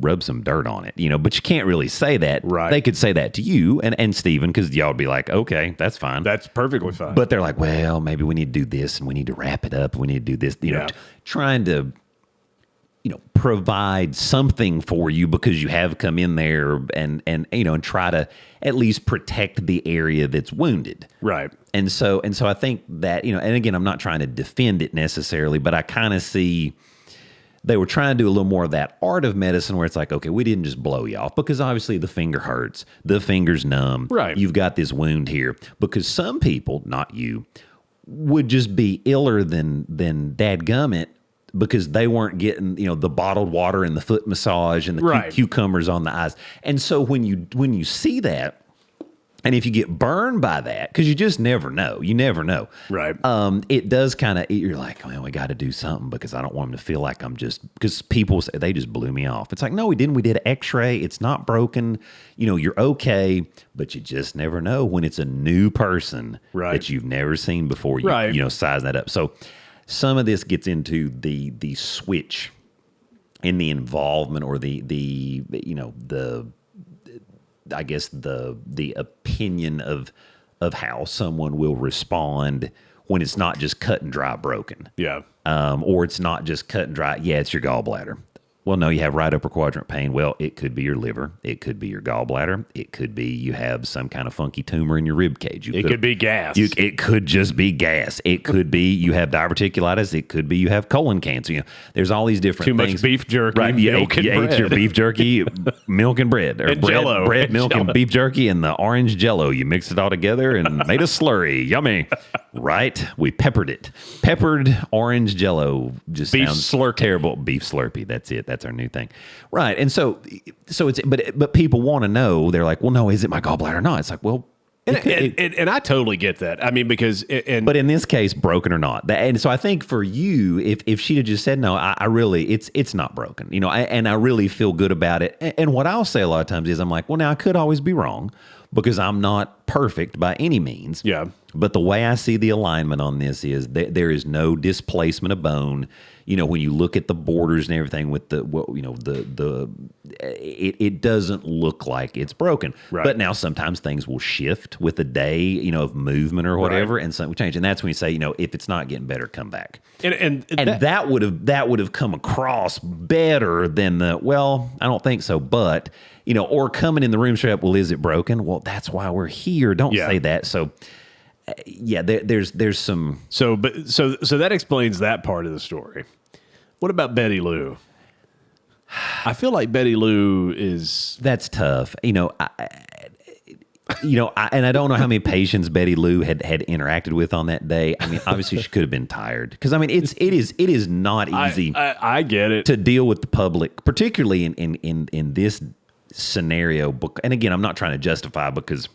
rub some dirt on it, but you can't really say that.
Right.
They could say that to you and Steven, because y'all would be like, okay, that's fine.
That's perfectly fine.
But they're like, well, maybe we need to do this and we need to wrap it up. We need to do this, trying to, provide something for you because you have come in there and try to at least protect the area that's wounded.
Right.
And so I think that, and again, I'm not trying to defend it necessarily, but I kind of see they were trying to do a little more of that art of medicine where it's like, okay, we didn't just blow you off because obviously the finger hurts, the finger's numb.
Right.
You've got this wound here. Because some people, not you, would just be iller than dadgummit because they weren't getting, the bottled water and the foot massage and the cucumbers on the eyes. And so when you see that, and if you get burned by that, because you just never know. You never know.
Right.
It does kind of, you're like, well, we got to do something because I don't want them to feel like I'm just, because people say they just blew me off. It's like, no, we didn't. We did an x-ray. It's not broken. You're okay, but you just never know when it's a new person that you've never seen before. You size that up. So some of this gets into the switch in the involvement or the I guess the opinion of how someone will respond when it's not just cut and dry broken.
Yeah.
Or it's not just cut and dry. Yeah, it's your gallbladder. Well, no, you have right upper quadrant pain. Well, it could be your liver. It could be your gallbladder. It could be you have some kind of funky tumor in your rib cage.
It could be gas.
It could just be gas. It could be you have diverticulitis. It could be you have colon cancer. There's all these different things.
Too much beef jerky.
Right. You ate your beef jerky, milk and bread. Or
and Jell-O.
Bread, milk, and beef jerky, and the orange Jell-O. You mixed it all together and made a slurry. Yummy. Right? We peppered it. Peppered orange Jell-O just
beef
sounds
slurpee.
Terrible. Beef Slurpee. That's it. That's our new thing. Right. And so it's, but people want to know, they're like, well, no, is it my gallbladder or not? It's like, well,
and I totally get that. I mean, because,
but in this case, broken or not. And so I think for you, if she'd have just said, no, I really, it's not broken, and I really feel good about it. And what I'll say a lot of times is I'm like, well, now I could always be wrong because I'm not perfect by any means.
Yeah.
But the way I see the alignment on this is that there is no displacement of bone. When you look at the borders and everything with it doesn't look like it's broken.
Right.
But now sometimes things will shift with a day, of movement or whatever, and something will change. And that's when you say, if it's not getting better, come back.
And
that would have come across better than I don't think so, but or coming in the room straight up, well, is it broken? Well, that's why we're here. Don't say that. So. Yeah, there's some.
So that explains that part of the story. What about Betty Lou? I feel like Betty Lou is.
That's tough. And I don't know how many patients Betty Lou had interacted with on that day. I mean, obviously she could have been tired because it is not easy.
I get it
to deal with the public, particularly in this scenario. And again, I'm not trying to justify because.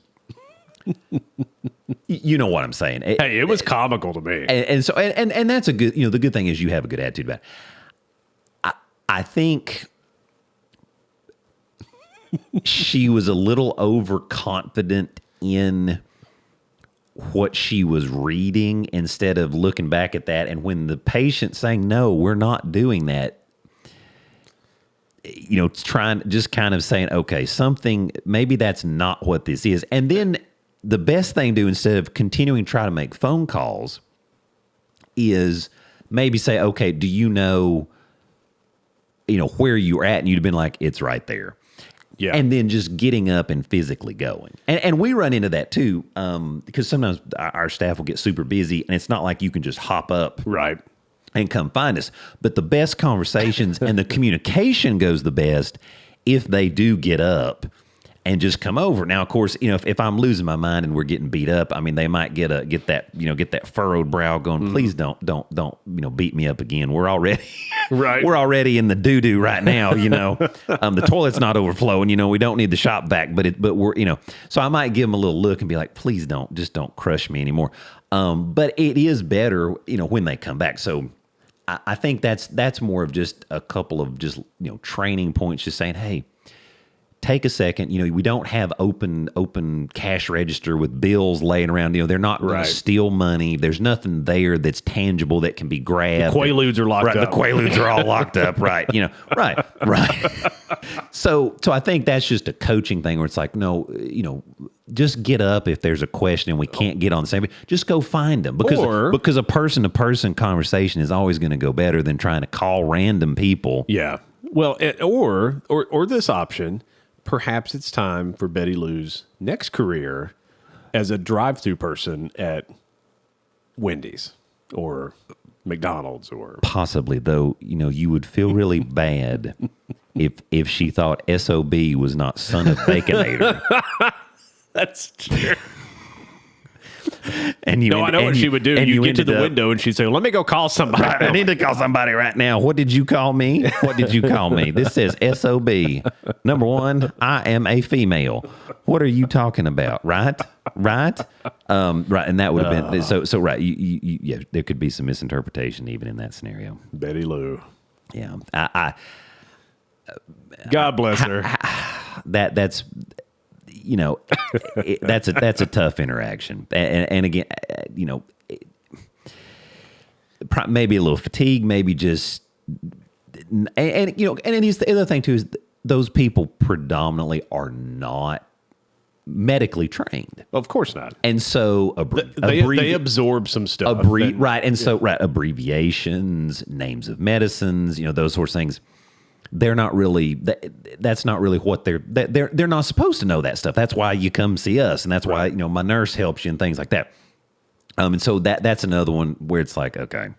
You know what I'm saying.
Hey, it was comical to me.
And so that's a good, the good thing is you have a good attitude about it. I think she was a little overconfident in what she was reading instead of looking back at that. And when the patient's saying, no, we're not doing that, trying, just kind of saying, okay, something, maybe that's not what this is. And then the best thing to do instead of continuing to try to make phone calls is maybe say, okay, do you know where you're at? And you'd have been like, it's right there.
Yeah.
And then just getting up and physically going. And we run into that too, because sometimes our staff will get super busy, and it's not like you can just hop up
Right.
and come find us. But the best conversations and the communication goes the best if they do get up and just come over. Now, of course, if I'm losing my mind and we're getting beat up, I mean, they might get that furrowed brow going. Please don't beat me up again. We're already
Right.
We're already in the doo doo right now. The toilet's not overflowing. We don't need the shop vac, but we're So I might give them a little look and be like, please don't crush me anymore. But it is better, when they come back. So I think that's more of just a couple of just training points, just saying, hey, take a second. We don't have open cash register with bills laying around. They're not going to steal money. There's nothing there that's tangible that can be grabbed.
The Quaaludes are locked up.
The Quaaludes are all locked up. Right. Right. So I think that's just a coaching thing where it's like, no, just get up if there's a question and we can't get on the same. Just go find them because a person-to-person conversation is always going to go better than trying to call random people.
Yeah. Well, or this option. Perhaps it's time for Betty Lou's next career as a drive-through person at Wendy's or McDonald's or
possibly, though, you would feel really bad if she thought SOB was not son of Baconator.
That's true.
I know
what she would do. You get to the window and she'd say, let me go call somebody.
Right, I need to call somebody right now. What did you call me? What did you call me? This says SOB. Number one, I am a female. What are you talking about? Right. Right. And that would have been so right. Yeah, there could be some misinterpretation even in that scenario.
Betty Lou.
Yeah.
God bless her.
That's that's a tough interaction, and again, maybe a little fatigue, maybe just, and the other thing too is those people predominantly are not medically trained.
Of course not.
And so
they absorb some stuff.
Abbreviations, names of medicines, those sorts of things. They're not really. That's not really what they're not supposed to know that stuff. That's why you come see us, and that's why my nurse helps you and things like that. And so that's another one where it's like, okay,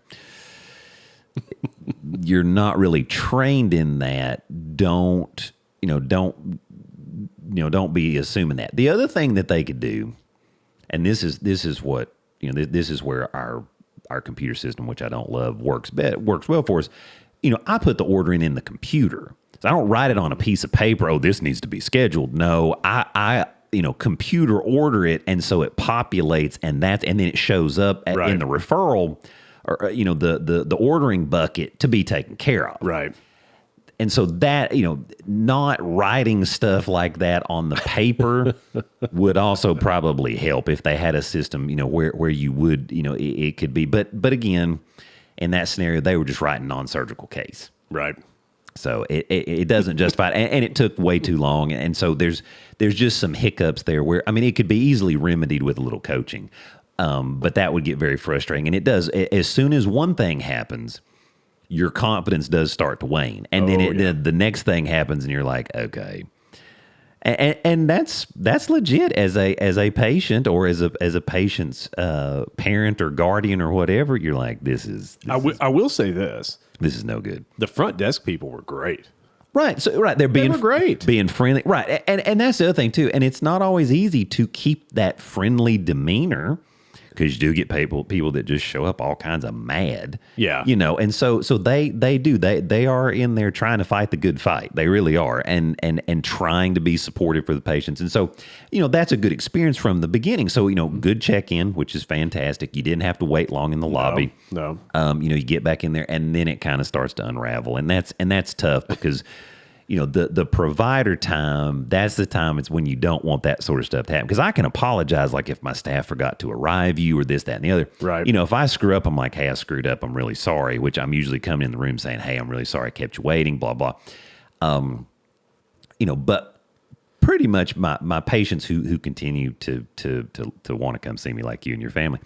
you're not really trained in that. Don't be assuming that. The other thing that they could do, and this is what this is where our computer system, which I don't love, works well for us. I put the ordering in the computer. So I don't write it on a piece of paper. Oh, this needs to be scheduled. No, I computer order it, and so it populates, and then it shows up in the referral or the ordering bucket to be taken care of.
Right.
And so that, not writing stuff like that on the paper would also probably help if they had a system, where you would, it could be. But again, in that scenario, they were just writing non-surgical case.
Right.
So it doesn't justify it. And it took way too long. And so there's just some hiccups there where, it could be easily remedied with a little coaching. But that would get very frustrating. And it does. As soon as one thing happens, your confidence does start to wane. And then the next thing happens and you're like, okay. And that's legit as a patient or as a patient's parent or guardian or whatever. You're like, I
will say this.
This is no good.
The front desk people were great.
Right. So they're being
great,
being friendly. Right. And that's the other thing too. And it's not always easy to keep that friendly demeanor, because you do get people that just show up all kinds of mad.
Yeah.
And so they are in there trying to fight the good fight. They really are, and trying to be supportive for the patients. And so, that's a good experience from the beginning. So, good check-in, which is fantastic. You didn't have to wait long in the lobby.
No.
You get back in there, and then it kind of starts to unravel. And that's tough because the provider time, that's the time it's when you don't want that sort of stuff to happen. Because I can apologize, like if my staff forgot to arrive you or this, that, and the other.
Right.
If I screw up, I'm like, hey, I screwed up. I'm really sorry, which I'm usually coming in the room saying, hey, I'm really sorry I kept you waiting, blah, blah. But pretty much my patients who continue to want to come see me, like you and your family,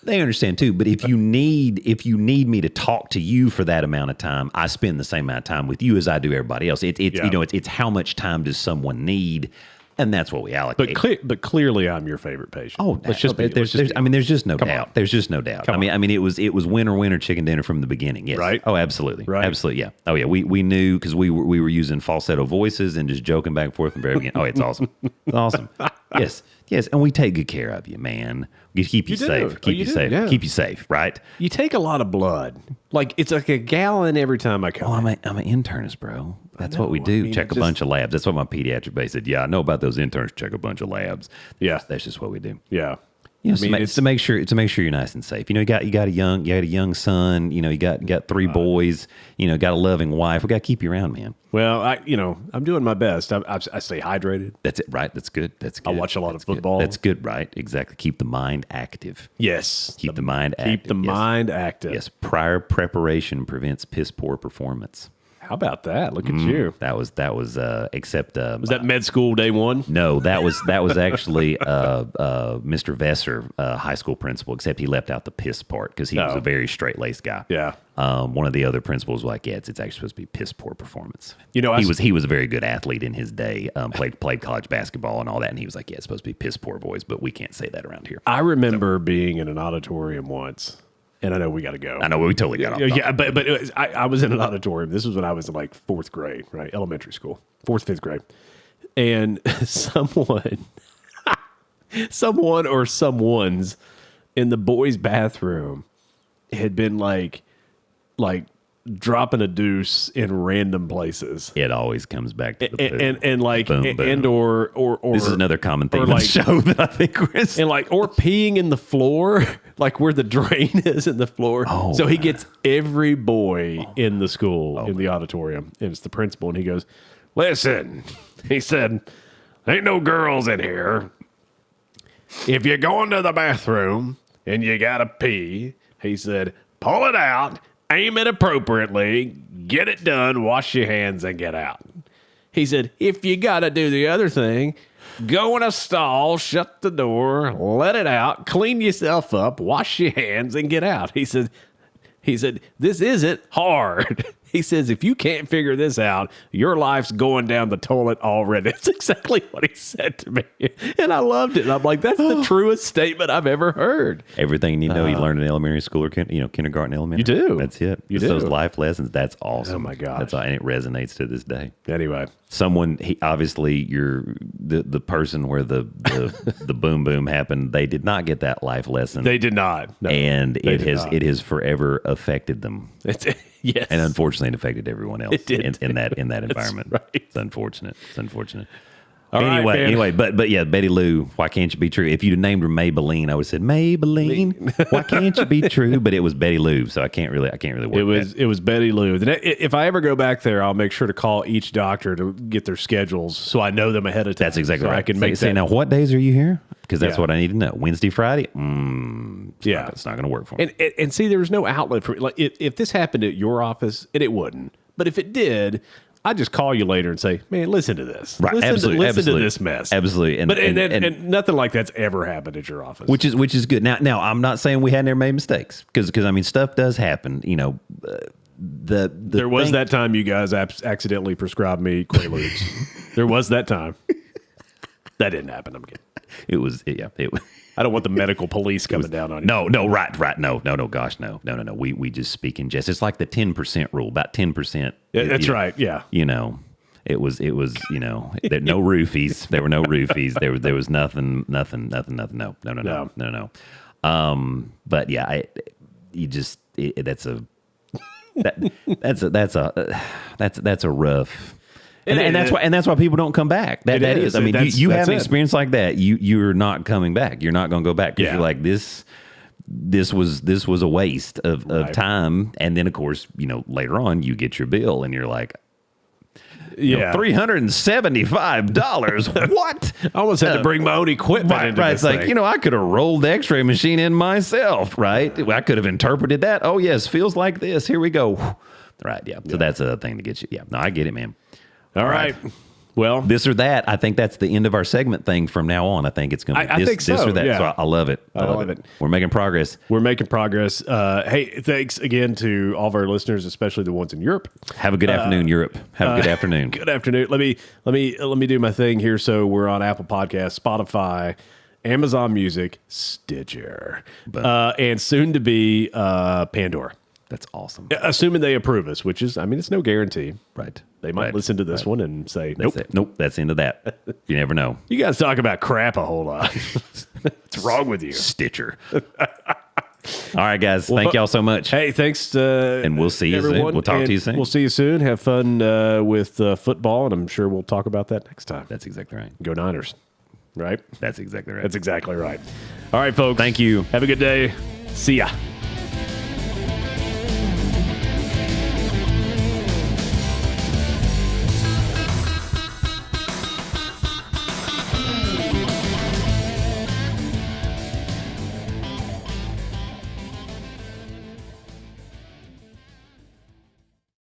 They understand too, but if you need me to talk to you for that amount of time, I spend the same amount of time with you as I do everybody else. It's how much time does someone need, and that's what we allocate.
But clearly, I'm your favorite patient.
Oh, there's just no doubt. There's just no doubt. I mean, it was winner chicken dinner from the beginning. Yes.
Right.
Oh, absolutely.
Right.
Absolutely. Yeah. Oh, yeah. We knew because we were using falsetto voices and just joking back and forth from the very beginning. Oh, it's awesome. It's awesome. Yes. And we take good care of you, man. We keep you safe. Keep you safe. Yeah. Keep you safe. Right.
You take a lot of blood. Like it's like a gallon every time I come.
Oh, I'm an internist, bro. That's what we do. Check a bunch of labs. That's what my pediatric base said. Yeah, I know about those interns. Check a bunch of labs.
Yeah,
that's just what we do.
Yeah,
it's to make sure you're nice and safe. You got a young son. You got 3 boys. Got a loving wife. We got to keep you around, man.
Well, I'm doing my best. I stay hydrated.
That's it, right? That's good.
I watch a lot of football.
That's good, right? Exactly. Keep the mind active.
Yes.
Keep the mind active.
Keep the mind active.
Yes. Prior preparation prevents piss poor performance.
How about that? Look at you.
That was except
was that med school day one?
No, that was actually Mr. Vesser, high school principal, except he left out the piss part because he was a very straight-laced guy.
Yeah.
One of the other principals was like, yeah, it's actually supposed to be piss poor performance. He was a very good athlete in his day, played college basketball and all that, and he was like, yeah, it's supposed to be piss poor boys, but we can't say that around here.
I remember being in an auditorium once. And I know we got to go.
I know we totally got off.
Yeah, but I was in an auditorium. This was when I was in like 4th grade, right? Elementary school, 4th, 5th grade. And someone or someone's in the boys' bathroom had been like dropping a deuce in random places.
It always comes back to the poo.
And like
boom, boom.
And or
this is another common thing on the show that I think Chris
and like or peeing in the floor, like where the drain is in the floor.
Oh,
so he gets every boy in the school in the auditorium, and it's the principal, and he goes, "Listen," he said, "ain't no girls in here. If you're going to the bathroom and you gotta pee," he said, "pull it out. Aim it appropriately, get it done, wash your hands, and get out." He said, if you got to do the other thing, go in a stall, shut the door, let it out, clean yourself up, wash your hands, and get out. He said, this isn't hard. He says, if you can't figure this out, your life's going down the toilet already. That's exactly what he said to me. And I loved it. And I'm like, that's the truest statement I've ever heard.
Everything you learn in elementary school or kindergarten, elementary.
You do.
That's it.
You do.
Those life lessons. That's awesome.
Oh, my gosh.
That's all, and it resonates to this day.
Anyway.
Obviously, you're the person where the boom boom happened. They did not get that life lesson.
They did not. No,
and it has forever affected them.
Yes.
And unfortunately, it affected everyone else in that environment.
Right.
It's unfortunate.
All
anyway, but yeah, Betty Lou, why can't you be true? If you'd named her Maybelline, I would have said Maybelline. Why can't you be true? But it was Betty Lou, so I can't really work.
It was Betty Lou. If I ever go back there, I'll make sure to call each doctor to get their schedules so I know them ahead of time.
That's exactly right.
I can make that.
Now, what days are you here? Because that's what I need to know. Wednesday, Friday? It's not going to work for me.
And see, there was no outlet for it. Like if this happened at your office, and it wouldn't. But if it did, I'd just call you later and say, man, listen to this.
Right,
listen to this mess.
Absolutely.
And nothing like that's ever happened at your office.
Which is good. Now I'm not saying we hadn't ever made mistakes because I mean stuff does happen. There
was that time you guys accidentally prescribed me Quaaludes. There was that time. That didn't happen. I'm kidding.
It was.
I don't want the medical police coming down on you.
No, right. No, gosh, no. We just speak in jest. It's like the 10% rule, about 10%.
Yeah, that's right. Yeah.
It was, there no roofies. There were no roofies. There was nothing. No. But yeah, that's a rough. And that's why people don't come back. That is. I mean, you have an experience like that. You're not coming back. You're not going to go back because you're like this was a waste of time. And then of course, later on you get your bill and you're like, $375. What?
I almost had to bring my own equipment into this
thing.
It's
like, I could have rolled the x-ray machine in myself, right? I could have interpreted that. Oh yes, feels like this. Here we go. Right, yeah. So that's a thing to get you. Yeah. No, I get it, man.
All right. Well,
this or that. I think that's the end of our segment thing from now on. I think it's going to be
I think so,
this or that.
yeah.
So I love it.
I love it.
We're making progress.
We're making progress. Hey, thanks again to all of our listeners, especially the ones in Europe.
Have a good afternoon, Europe. Have a good afternoon.
Good afternoon. Let me do my thing here. So we're on Apple Podcasts, Spotify, Amazon Music, Stitcher, and soon to be Pandora.
That's awesome.
Assuming they approve us, which is, I mean, it's no guarantee.
Right.
They might listen to this one and say, nope.
Nope, that's the end of that. You never know.
You guys talk about crap a whole lot. What's wrong with you?
Stitcher. All right, guys. Thank y'all so much.
Hey, thanks to
and we'll see you soon. We'll talk to you soon.
We'll see you soon. Have fun with football, and I'm sure we'll talk about that next time.
That's exactly right.
Go Niners. Right?
That's exactly right.
That's exactly right. All right, folks.
Thank you.
Have a good day. See ya.